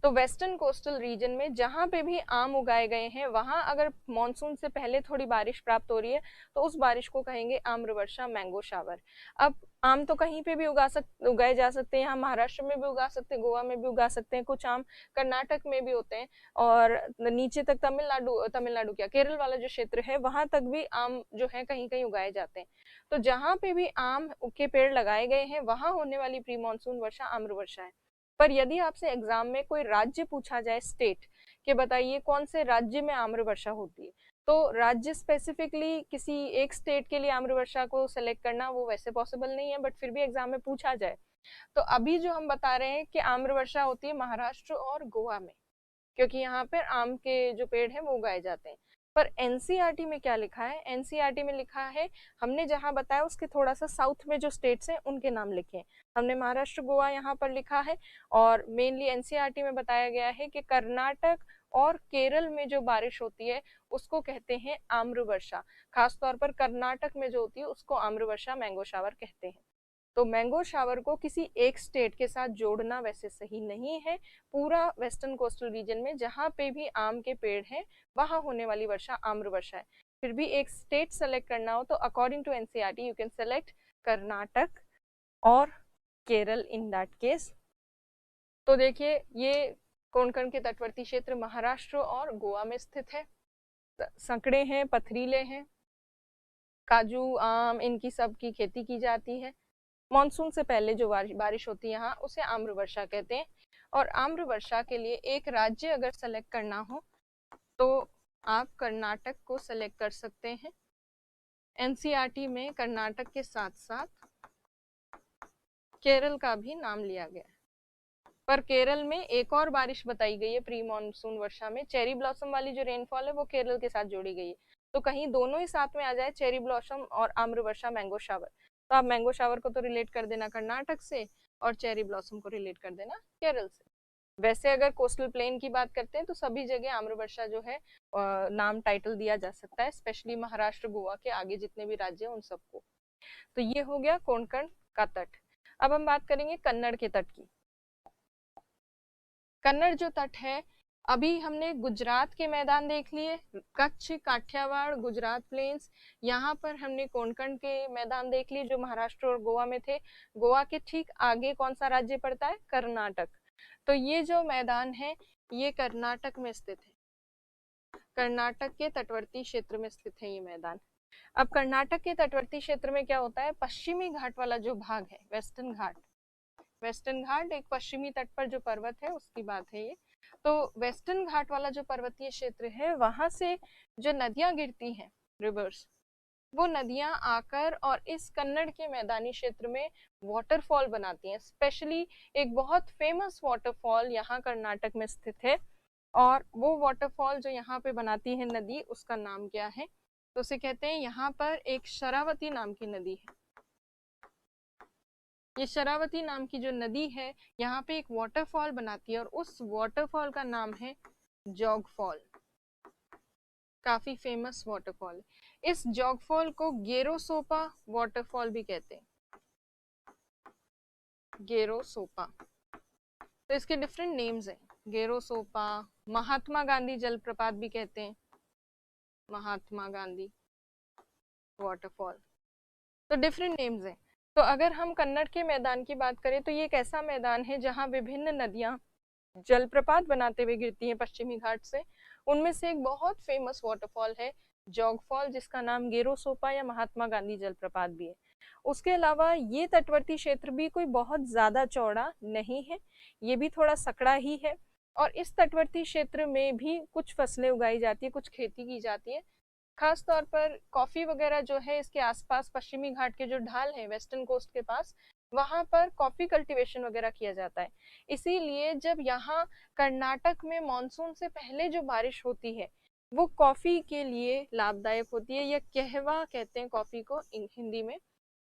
तो वेस्टर्न कोस्टल रीजन में जहां पे भी आम उगाए गए हैं वहां अगर मॉनसून से पहले थोड़ी बारिश प्राप्त हो रही है तो उस बारिश को कहेंगे आम्र वर्षा, मैंगो शावर। अब आम तो कहीं पे भी उगाए जा सकते हैं, यहाँ महाराष्ट्र में भी उगा सकते हैं, गोवा में भी उगा सकते हैं, कुछ आम कर्नाटक में भी होते हैं, और नीचे तक तमिलनाडु क्या केरल वाला जो क्षेत्र है वहां तक भी आम जो है कहीं कहीं उगाए जाते हैं। तो जहां पे भी आम के पेड़ लगाए गए हैं वहां होने वाली प्री मानसून वर्षा आम्र वर्षा है। पर यदि आपसे एग्जाम में कोई राज्य पूछा जाए, स्टेट, कि बताइए कौन से राज्य में आम्र वर्षा होती है, तो राज्य स्पेसिफिकली किसी एक स्टेट के लिए आम्र वर्षा को सेलेक्ट करना वो वैसे पॉसिबल नहीं है, बट फिर भी एग्जाम में पूछा जाए तो अभी जो हम बता रहे हैं कि आम्र वर्षा होती है महाराष्ट्र और गोवा में, क्योंकि यहाँ पर आम के जो पेड़ हैं वो उगाए जाते हैं। पर एनसीईआरटी में क्या लिखा है? एनसीईआरटी में लिखा है, हमने जहां बताया उसके थोड़ा सा साउथ में जो स्टेट्स हैं उनके नाम लिखे हैं, हमने महाराष्ट्र गोवा यहाँ पर लिखा है, और मेनली एनसीईआरटी में बताया गया है कि कर्नाटक और केरल में जो बारिश होती है उसको कहते हैं आम्र वर्षा। खासतौर पर कर्नाटक में जो होती है उसको आम्र वर्षा, मैंगो शावर कहते हैं। तो मैंगो शावर को किसी एक स्टेट के साथ जोड़ना वैसे सही नहीं है। पूरा वेस्टर्न कोस्टल रीजन में जहां पे भी आम के पेड़ हैं वहां होने वाली वर्षा आम्र वर्षा है। फिर भी एक स्टेट सेलेक्ट करना हो तो according to NCERT you can select Karnataka और केरल इन दैट केस। तो देखिए ये कोंकण के तटवर्ती क्षेत्र महाराष्ट्र और गोवा में स्थित है, संकड़े हैं, पथरीले हैं, काजू आम इनकी सब की खेती की जाती है। मॉनसून से पहले जो बारिश होती है यहाँ उसे आम्र वर्षा कहते हैं। और आम्र वर्षा के लिए एक राज्य अगर सेलेक्ट करना हो तो आप कर्नाटक को सेलेक्ट कर सकते हैं। एनसीईआरटी में कर्नाटक के साथ साथ केरल का भी नाम लिया गया है, पर केरल में एक और बारिश बताई गई है प्री मॉनसून वर्षा में, चेरी ब्लॉसम वाली जो रेनफॉल है वो केरल के साथ जोड़ी गई है। तो कहीं दोनों ही साथ में आ जाए, चेरी ब्लॉसम और आम्र वर्षा, मैंगो शावर, तो आप मैंगो शावर को तो रिलेट कर देना कर्नाटक से और चेरी ब्लॉसम को रिलेट कर देना केरल से। वैसे अगर कोस्टल प्लेन की बात करते हैं तो सभी जगह आम्र वर्षा जो है नाम टाइटल दिया जा सकता है, स्पेशली महाराष्ट्र गोवा के आगे जितने भी राज्य हैं उन सबको। तो ये हो गया कोंकण का तट। अब हम बात करेंगे कन्नड़ के तट की। कन्नड़ जो तट है, अभी हमने गुजरात के मैदान देख लिए, कच्छ, काठियावाड़, गुजरात प्लेन्स, यहाँ पर हमने कोंकण के मैदान देख लिए जो महाराष्ट्र और गोवा में थे। गोवा के ठीक आगे कौन सा राज्य पड़ता है? कर्नाटक। तो ये जो मैदान है ये कर्नाटक में स्थित है, कर्नाटक के तटवर्ती क्षेत्र में स्थित है ये मैदान। अब कर्नाटक के तटवर्ती क्षेत्र में क्या होता है, पश्चिमी घाट वाला जो भाग है, वेस्टर्न घाट, वेस्टर्न घाट एक पश्चिमी तट पर जो पर्वत है उसकी बात है ये। तो वेस्टर्न घाट वाला जो पर्वतीय क्षेत्र है वहां से जो नदियां गिरती हैं, रिवर्स, वो नदियां आकर और इस कन्नड़ के मैदानी क्षेत्र में वाटरफॉल बनाती हैं। स्पेशली एक बहुत फेमस वाटरफॉल यहाँ कर्नाटक में स्थित है, और वो वाटरफॉल जो यहाँ पे बनाती है नदी, उसका नाम क्या है? तो उसे कहते हैं, यहाँ पर एक शरावती नाम की नदी है। ये शरावती नाम की जो नदी है यहाँ पे एक वाटरफॉल बनाती है और उस वाटरफॉल का नाम है जोग फॉल। काफी फेमस वाटरफॉल है। इस जॉगफॉल को गेरोसोपा वाटरफॉल भी कहते हैं, गेरोसोपा। तो इसके डिफरेंट नेम्स हैं, गेरोसोपा, महात्मा गांधी जलप्रपात भी कहते हैं, महात्मा गांधी वाटरफॉल। तो डिफरेंट नेम्स हैं। तो अगर हम कन्नड़ के मैदान की बात करें तो ये एक ऐसा मैदान है जहाँ विभिन्न नदियां जलप्रपात बनाते हुए गिरती हैं पश्चिमी घाट से। उनमें से एक बहुत फेमस वाटरफॉल है जॉगफॉल, जिसका नाम गेरोसोपा या महात्मा गांधी जलप्रपात भी है। उसके अलावा ये तटवर्ती क्षेत्र भी कोई बहुत ज्यादा चौड़ा नहीं है, ये भी थोड़ा सकड़ा ही है। और इस तटवर्ती क्षेत्र में भी कुछ फसलें उगाई जाती है, कुछ खेती की जाती है। खास तौर पर कॉफी वगैरह जो है इसके आसपास पश्चिमी घाट के जो ढाल है वेस्टर्न कोस्ट के पास, वहां पर कॉफी कल्टीवेशन वगैरह किया जाता है। इसीलिए जब यहाँ कर्नाटक में मॉनसून से पहले जो बारिश होती है वो कॉफी के लिए लाभदायक होती है, या कहवा कहते हैं कॉफी को हिंदी में।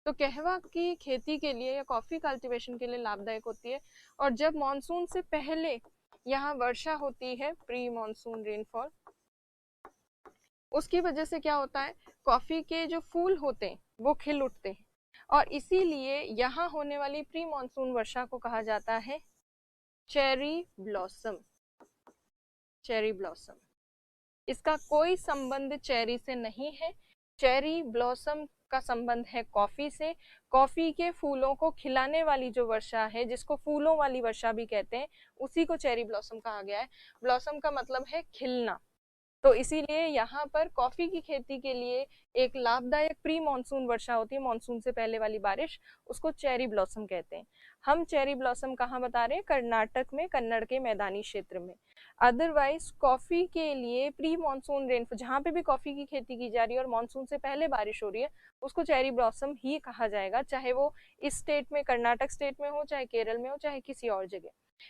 तो कहवा की खेती के लिए या कॉफी कल्टीवेशन के लिए लाभदायक होती है। और जब मॉनसून से पहले यहाँ वर्षा होती है, प्री मॉनसून रेनफॉल, उसकी वजह से क्या होता है, कॉफी के जो फूल होते हैं वो खिल उठते हैं। और इसीलिए यहाँ होने वाली प्री मॉनसून वर्षा को कहा जाता है चेरी ब्लॉसम, चेरी ब्लॉसम। इसका कोई संबंध चेरी से नहीं है, चेरी ब्लॉसम का संबंध है कॉफी से। कॉफी के फूलों को खिलाने वाली जो वर्षा है, जिसको फूलों वाली वर्षा भी कहते हैं, उसी को चेरी ब्लॉसम कहा गया है। ब्लॉसम का मतलब है खिलना। तो इसीलिए यहाँ पर कॉफी की खेती के लिए एक लाभदायक प्री मॉनसून वर्षा होती है, मॉनसून से पहले वाली बारिश, उसको चेरी ब्लॉसम कहते हैं। हम चेरी ब्लॉसम कहाँ बता रहे हैं, कर्नाटक में, कन्नड़ के मैदानी क्षेत्र में। अदरवाइज कॉफी के लिए प्री मॉनसून रेनफॉल, जहाँ पे भी कॉफी की खेती की जा रही है और मॉनसून से पहले बारिश हो रही है, उसको चेरी ब्लॉसम ही कहा जाएगा, चाहे वो इस स्टेट में, कर्नाटक स्टेट में हो, चाहे केरल में हो, चाहे किसी और जगह।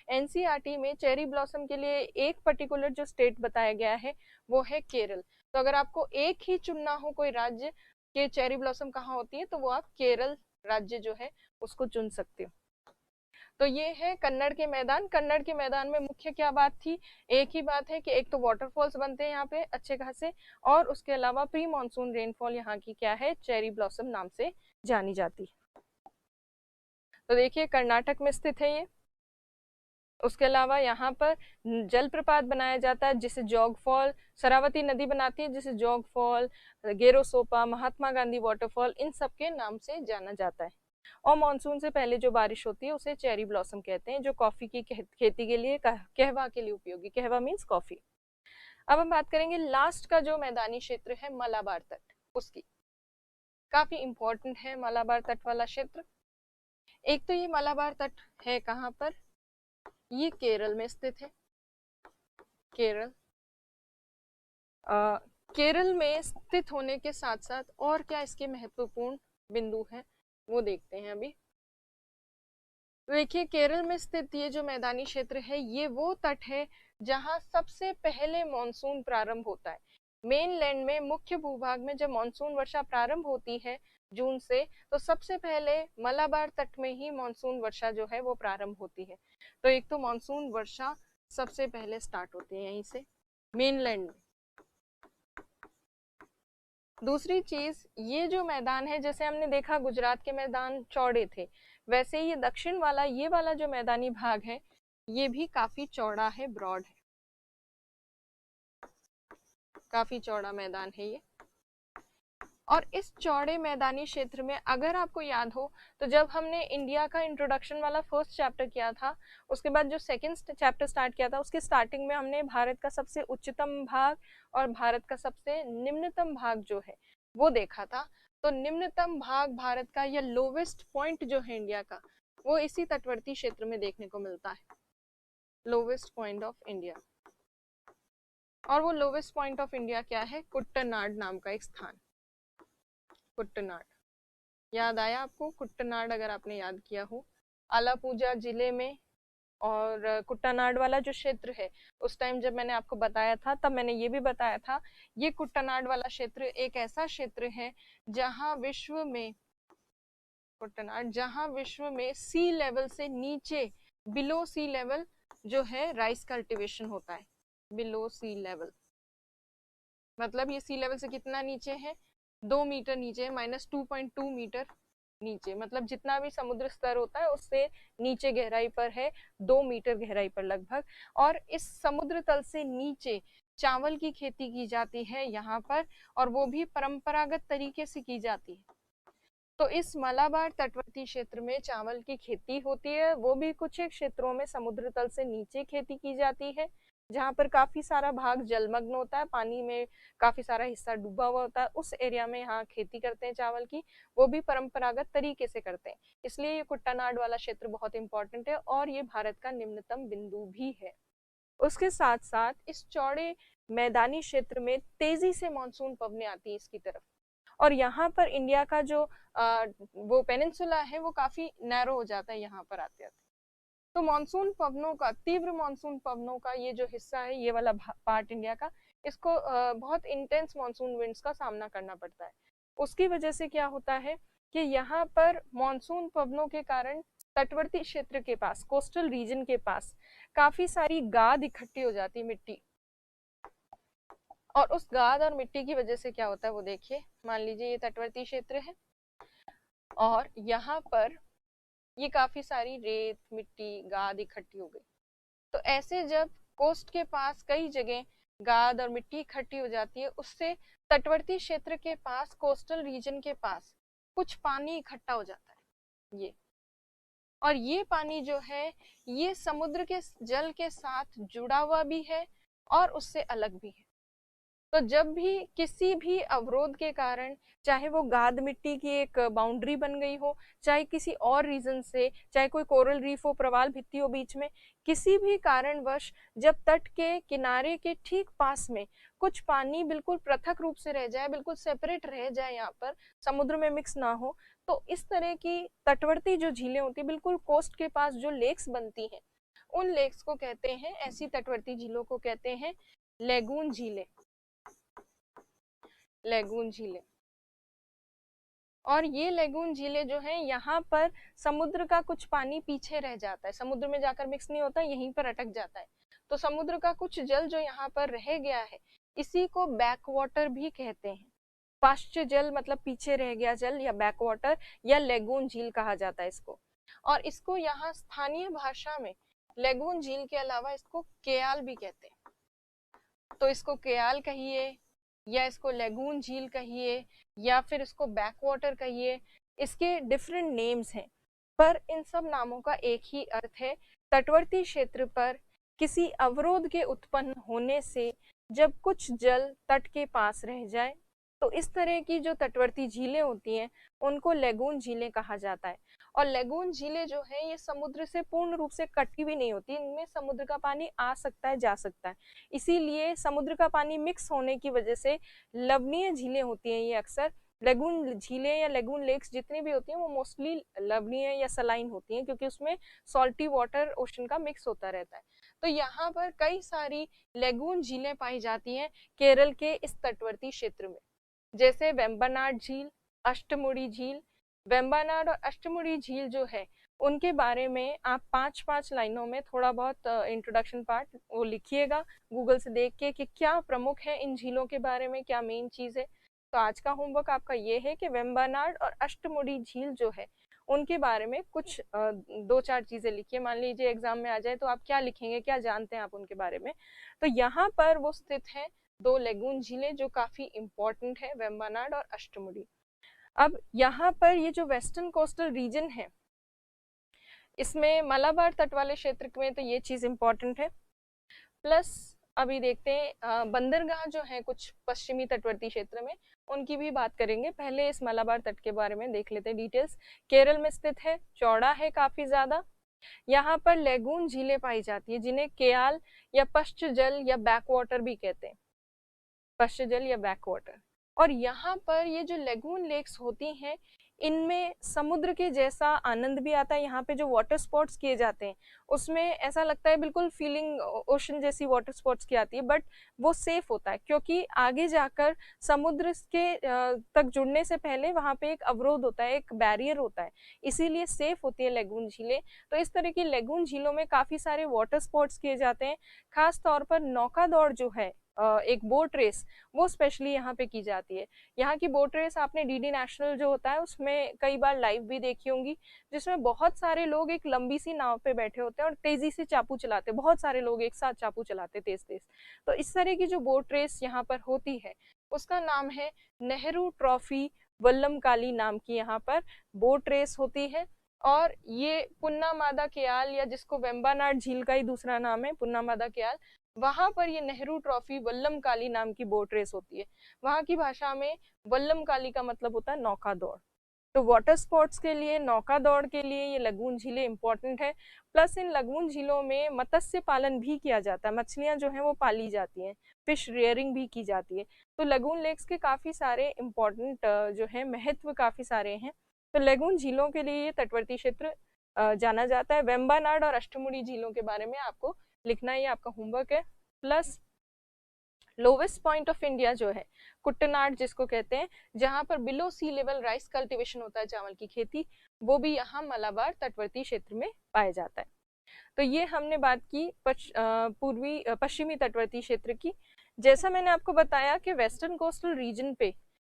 एनसीईआरटी में चेरी ब्लॉसम के लिए एक पर्टिकुलर जो स्टेट बताया गया है वो है केरल। तो अगर आपको एक ही चुनना हो कोई राज्य के चेरी ब्लॉसम कहाँ होती है, तो वो आप केरल राज्य जो है उसको चुन सकते हो। तो ये है कन्नड़ के मैदान। कन्नड़ के मैदान में मुख्य क्या बात थी, एक ही बात है कि एक तो वाटरफॉल्स बनते हैं यहाँ पे अच्छे खासे, और उसके अलावा प्री मॉनसून रेनफॉल यहाँ की क्या है, चेरी ब्लॉसम नाम से जानी जाती है। तो देखिए कर्नाटक में स्थित है ये। उसके अलावा यहाँ पर जलप्रपात बनाया जाता है जिसे जॉग फॉल, शरावती नदी बनाती है जिसे jog fall, गेरोसोपा, Mahatma Gandhi waterfall, इन सब के नाम से जाना जाता है। और मानसून से पहले जो बारिश होती है उसे चेरी ब्लॉसम कहते हैं, जो कॉफी की खेती के लिए, कहवा के लिए उपयोगी, कहवा मीन्स कॉफी। अब हम बात करेंगे लास्ट का जो मैदानी क्षेत्र है मलाबार तट, उसकी। काफी इंपॉर्टेंट है मलाबार तट वाला क्षेत्र। एक तो ये मलाबार तट है कहाँ पर, ये केरल में स्थित है। केरल, केरल में स्थित होने के साथ साथ और क्या इसके महत्वपूर्ण बिंदु हैं वो देखते हैं अभी। देखिए केरल में स्थित ये जो मैदानी क्षेत्र है, ये वो तट है जहां सबसे पहले मॉनसून प्रारंभ होता है। मेनलैंड में, मुख्य भूभाग में जब मॉनसून वर्षा प्रारंभ होती है जून से, तो सबसे पहले मलाबार तट में ही मॉनसून वर्षा जो है वो प्रारंभ होती है। तो एक तो मॉनसून वर्षा सबसे पहले स्टार्ट होती है यहीं से, मेनलैंड में। दूसरी चीज, ये जो मैदान है, जैसे हमने देखा गुजरात के मैदान चौड़े थे, वैसे ये दक्षिण वाला, ये वाला जो मैदानी भाग है, ये भी काफी चौड़ा है, ब्रॉड है, काफी चौड़ा मैदान है ये। और इस चौड़े मैदानी क्षेत्र में अगर आपको याद हो, तो जब हमने इंडिया का इंट्रोडक्शन वाला फर्स्ट चैप्टर किया था, उसके बाद जो सेकंड चैप्टर स्टार्ट किया था, उसके स्टार्टिंग में हमने भारत का सबसे उच्चतम भाग और भारत का सबसे निम्नतम भाग जो है वो देखा था। तो निम्नतम भाग भारत का, या लोवेस्ट पॉइंट जो है इंडिया का, वो इसी तटवर्ती क्षेत्र में देखने को मिलता है, लोवेस्ट पॉइंट ऑफ इंडिया। और वो लोवेस्ट पॉइंट ऑफ इंडिया क्या है, कुट्टनाड नाम का एक स्थान, कुट्टनाड। याद आया आपको कुट्टनाड, अगर आपने याद किया हो, आलापूजा जिले में। और कुट्टानाड वाला जो क्षेत्र है, उस टाइम जब मैंने आपको बताया था तब मैंने ये भी बताया था, ये कुट्टानाड वाला क्षेत्र एक ऐसा क्षेत्र है जहां विश्व में, कुट्टानाड, जहां विश्व में सी लेवल से नीचे, बिलो सी लेवल जो है, राइस कल्टीवेशन होता है, बिलो सी लेवल। मतलब ये सी लेवल से कितना नीचे है, 2 मीटर नीचे है, -2.2 मीटर नीचे, मतलब जितना भी समुद्र स्तर होता है उससे नीचे गहराई पर है, 2 मीटर गहराई पर लगभग। और इस समुद्र तल से नीचे चावल की खेती की जाती है यहाँ पर, और वो भी परंपरागत तरीके से की जाती है। तो इस मलाबार तटवर्ती क्षेत्र में चावल की खेती होती है, वो भी कुछ एक क्षेत्रों में समुद्र तल से नीचे खेती की जाती है, जहाँ पर काफी सारा भाग जलमग्न होता है, पानी में काफी सारा हिस्सा डूबा हुआ होता है, उस एरिया में यहाँ खेती करते हैं चावल की, वो भी परंपरागत तरीके से करते हैं। इसलिए ये कुट्टानाड वाला क्षेत्र बहुत इंपॉर्टेंट है और ये भारत का निम्नतम बिंदु भी है। उसके साथ साथ इस चौड़े मैदानी क्षेत्र में तेजी से मानसून पवनें आती है इसकी तरफ, और यहाँ पर इंडिया का जो वो पेनिनसुला है वो काफी नैरो हो जाता है यहाँ पर आते आते। तो मानसून पवनों का, तीव्र मानसून पवनों का ये जो हिस्सा है, ये वाला पार्ट इंडिया का, इसको बहुत इंटेंस मानसून विंड्स का सामना करना पड़ता है। उसकी वजह से क्या होता है कि यहाँ पर मानसून पवनों के कारण तटवर्ती क्षेत्र के पास, कोस्टल रीजन के पास काफी सारी गाद इकट्ठी हो जाती है, मिट्टी, और उस गाद और मिट्टी की वजह से क्या होता है वो देखिए। मान लीजिए ये तटवर्ती क्षेत्र है और यहाँ पर ये काफी सारी रेत, मिट्टी, गाद इकट्ठी हो गई। तो ऐसे जब कोस्ट के पास कई जगह गाद और मिट्टी इकट्ठी हो जाती है, उससे तटवर्ती क्षेत्र के पास, कोस्टल रीजन के पास कुछ पानी इकट्ठा हो जाता है ये, और ये पानी जो है ये समुद्र के जल के साथ जुड़ा हुआ भी है और उससे अलग भी है। तो जब भी किसी भी अवरोध के कारण, चाहे वो गाद मिट्टी की एक बाउंड्री बन गई हो, चाहे किसी और रीजन से, चाहे कोई कोरल रीफ हो, प्रवाल भित्ति हो बीच में, किसी भी कारणवश जब तट के किनारे के ठीक पास में कुछ पानी बिल्कुल पृथक रूप से रह जाए, बिल्कुल सेपरेट रह जाए, यहाँ पर समुद्र में मिक्स ना हो, तो इस तरह की तटवर्ती जो झीलें होती है, बिल्कुल कोस्ट के पास जो लेक्स बनती हैं, उन लेक्स को कहते हैं, ऐसी तटवर्ती झीलों को कहते हैं लेगून झीलें, लेगून झीलें। और ये लेगून झीलें जो हैं, यहाँ पर समुद्र का कुछ पानी पीछे रह जाता है, समुद्र में जाकर मिक्स नहीं होता, यहीं पर अटक जाता है। तो समुद्र का कुछ जल जो यहाँ पर रह गया है, इसी को बैक वाटर भी कहते हैं। पाश्च जल मतलब पीछे रह गया जल, या बैक वाटर या लेगून झील कहा जाता है इसको। और इसको यहाँ स्थानीय भाषा में लेगून झील के अलावा इसको केयाल भी कहते हैं। तो इसको केयाल कहिए, या इसको लेगून झील कहिए, या फिर इसको बैक वाटर कहिए, इसके डिफरेंट नेम्स हैं, पर इन सब नामों का एक ही अर्थ है, तटवर्ती क्षेत्र पर किसी अवरोध के उत्पन्न होने से जब कुछ जल तट के पास रह जाए, तो इस तरह की जो तटवर्ती झीलें होती हैं उनको लेगून झीलें कहा जाता है। और लेगून झीलें जो है ये समुद्र से पूर्ण रूप से कटी भी नहीं होती, इनमें समुद्र का पानी आ सकता है, जा सकता है, इसीलिए समुद्र का पानी मिक्स होने की वजह से लवणीय झीलें होती हैं ये अक्सर। लेगून झीलें या लेगून लेक्स जितनी भी होती हैं वो मोस्टली लवणीय या सलाइन होती हैं, क्योंकि उसमें सॉल्टी वाटर ओशन का मिक्स होता रहता है। तो यहाँ पर कई सारी लेगून झीलें पाई जाती हैं केरल के इस तटवर्ती क्षेत्र में, जैसे वेम्बनाड झील, अष्टमुड़ी झील। वेम्बनाड और अष्टमुड़ी झील जो है उनके बारे में आप 5-5 लाइनों में थोड़ा बहुत इंट्रोडक्शन पार्ट वो लिखिएगा गूगल से देख के कि क्या प्रमुख है इन झीलों के बारे में, क्या मेन चीज है। तो आज का होमवर्क आपका ये है कि वेम्बनाड और अष्टमुड़ी झील जो है उनके बारे में कुछ 2-4 चीजें लिखिए। मान लीजिए एग्जाम में आ जाए तो आप क्या लिखेंगे, क्या जानते हैं आप उनके बारे में। तो यहाँ पर वो स्थित है 2 लेगून झीलें जो काफी इंपॉर्टेंट है, वेम्बनाड और अष्टमुड़ी। अब यहाँ पर ये जो वेस्टर्न कोस्टल रीजन है, इसमें मलाबार तट वाले क्षेत्र में तो ये चीज इंपॉर्टेंट है। प्लस अभी देखते हैं बंदरगाह जो है कुछ पश्चिमी तटवर्ती क्षेत्र में, उनकी भी बात करेंगे। पहले इस मलाबार तट के बारे में देख लेते हैं डिटेल्स। केरल में स्थित है, चौड़ा है काफी ज्यादा। यहाँ पर लेगून झीलें पाई जाती है जिन्हें केयाल या पश्च जल या बैक वाटर भी कहते हैं, पश्च जल या बैक वाटर। और यहाँ पर ये जो लेगून लेक्स होती हैं इनमें समुद्र के जैसा आनंद भी आता है। यहाँ पे जो वाटर स्पोर्ट्स किए जाते हैं उसमें ऐसा लगता है बिल्कुल फीलिंग ओशन जैसी वाटर स्पोर्ट्स की आती है, बट वो सेफ होता है क्योंकि आगे जाकर समुद्र के तक जुड़ने से पहले वहाँ पे एक अवरोध होता है, एक बैरियर होता है, इसीलिए सेफ होती है लेगून झीलें। तो इस तरह की लेगून झीलों में काफी सारे वाटर स्पोर्ट्स किए जाते हैं। खास तौर पर नौका दौड़ जो है एक बोट रेस वो स्पेशली यहाँ पे की जाती है। यहाँ की बोट रेस आपने डीडी नेशनल जो होता है उसमें कई बार लाइव भी देखी होंगी, जिसमें बहुत सारे लोग एक लंबी सी नाव पे बैठे होते हैं और तेजी से चापू चलाते हैं, बहुत सारे लोग एक साथ चापू चलाते तेज तेज। तो इस तरह की जो बोट रेस यहाँ पर होती है उसका नाम है नेहरू ट्रॉफी वल्लमकाली नाम की यहाँ पर बोट रेस होती है। और ये पुन्नामादा कयाल, या जिसको वेम्बानाड झील का ही दूसरा नाम है पुन्नामादा कयाल, वहां पर ये नेहरू ट्रॉफी वल्लमकाली नाम की बोट रेस होती है। वहां की भाषा में वल्लमकाली का मतलब होता है नौका दौड़। तो वाटर स्पोर्ट्स के लिए, नौका दौड़ के लिए ये लगून झीलें इंपॉर्टेंट है। प्लस इन लगून झीलों में मत्स्य पालन भी किया जाता है, मछलियां जो हैं वो पाली जाती हैं, फिश रेयरिंग भी की जाती है। तो लगून लेक्स के काफी सारे इंपॉर्टेंट जो है महत्व काफी सारे हैं। तो लगून झीलों के लिए ये तटवर्ती क्षेत्र जाना जाता है। वेम्बानाड और अष्टमुड़ी झीलों के बारे में आपको लिखना, ये आपका होमवर्क है। Plus lowest point of India जो है कुट्टनाड जिसको कहते हैं, जहां पर बिलो सी लेवल राइस कल्टीवेशन होता है, चावल की खेती, वो भी यहाँ मलाबार तटवर्ती क्षेत्र में पाया जाता है। तो ये हमने बात की पश्चिमी तटवर्ती क्षेत्र की। जैसा मैंने आपको बताया कि वेस्टर्न कोस्टल रीजन पे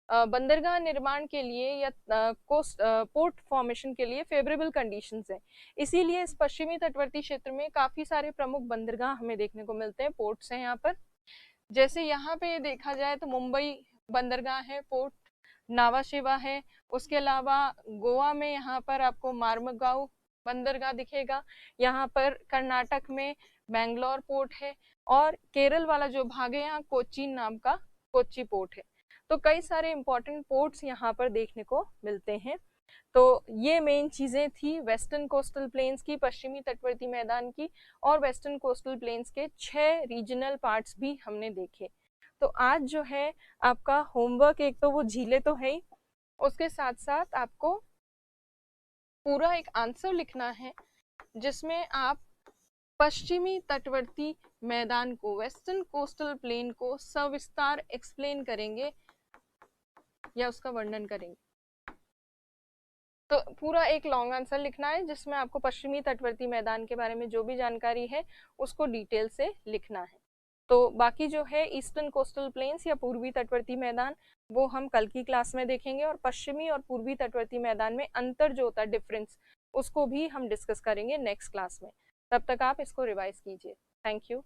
बंदरगाह निर्माण के लिए या पोर्ट फॉर्मेशन के लिए फेवरेबल कंडीशंस हैं, इसीलिए इस पश्चिमी तटवर्ती क्षेत्र में काफी सारे प्रमुख बंदरगाह हमें देखने को मिलते हैं, पोर्ट्स हैं यहाँ पर। जैसे यहाँ पे देखा जाए तो मुंबई बंदरगाह है, पोर्ट नावाशेवा है। उसके अलावा गोवा में यहाँ पर आपको मार्मगांव बंदरगाह दिखेगा। यहाँ पर कर्नाटक में बैंगलोर पोर्ट है, और केरल वाला जो भाग है यहाँ कोच्चि नाम का कोच्चि पोर्ट है। तो कई सारे इंपॉर्टेंट पोर्ट्स यहाँ पर देखने को मिलते हैं। तो ये मेन चीजें थी वेस्टर्न कोस्टल प्लेन्स की, पश्चिमी तटवर्ती मैदान की, और वेस्टर्न कोस्टल प्लेन्स के 6 रीजनल पार्ट्स भी हमने देखे। तो आज जो है आपका होमवर्क, एक तो वो झीलें तो है ही, उसके साथ साथ आपको पूरा एक आंसर लिखना है जिसमें आप पश्चिमी तटवर्ती मैदान को, वेस्टर्न कोस्टल प्लेन को सविस्तार एक्सप्लेन करेंगे या उसका वर्णन करेंगे। तो पूरा एक लॉन्ग आंसर लिखना है जिसमें आपको पश्चिमी तटवर्ती मैदान के बारे में जो भी जानकारी है उसको डिटेल से लिखना है। तो बाकी जो है ईस्टर्न कोस्टल प्लेन्स या पूर्वी तटवर्ती मैदान, वो हम कल की क्लास में देखेंगे, और पश्चिमी और पूर्वी तटवर्ती मैदान में अंतर जो होता है, डिफरेंस, उसको भी हम डिस्कस करेंगे नेक्स्ट क्लास में। तब तक आप इसको रिवाइज कीजिए। Thank you.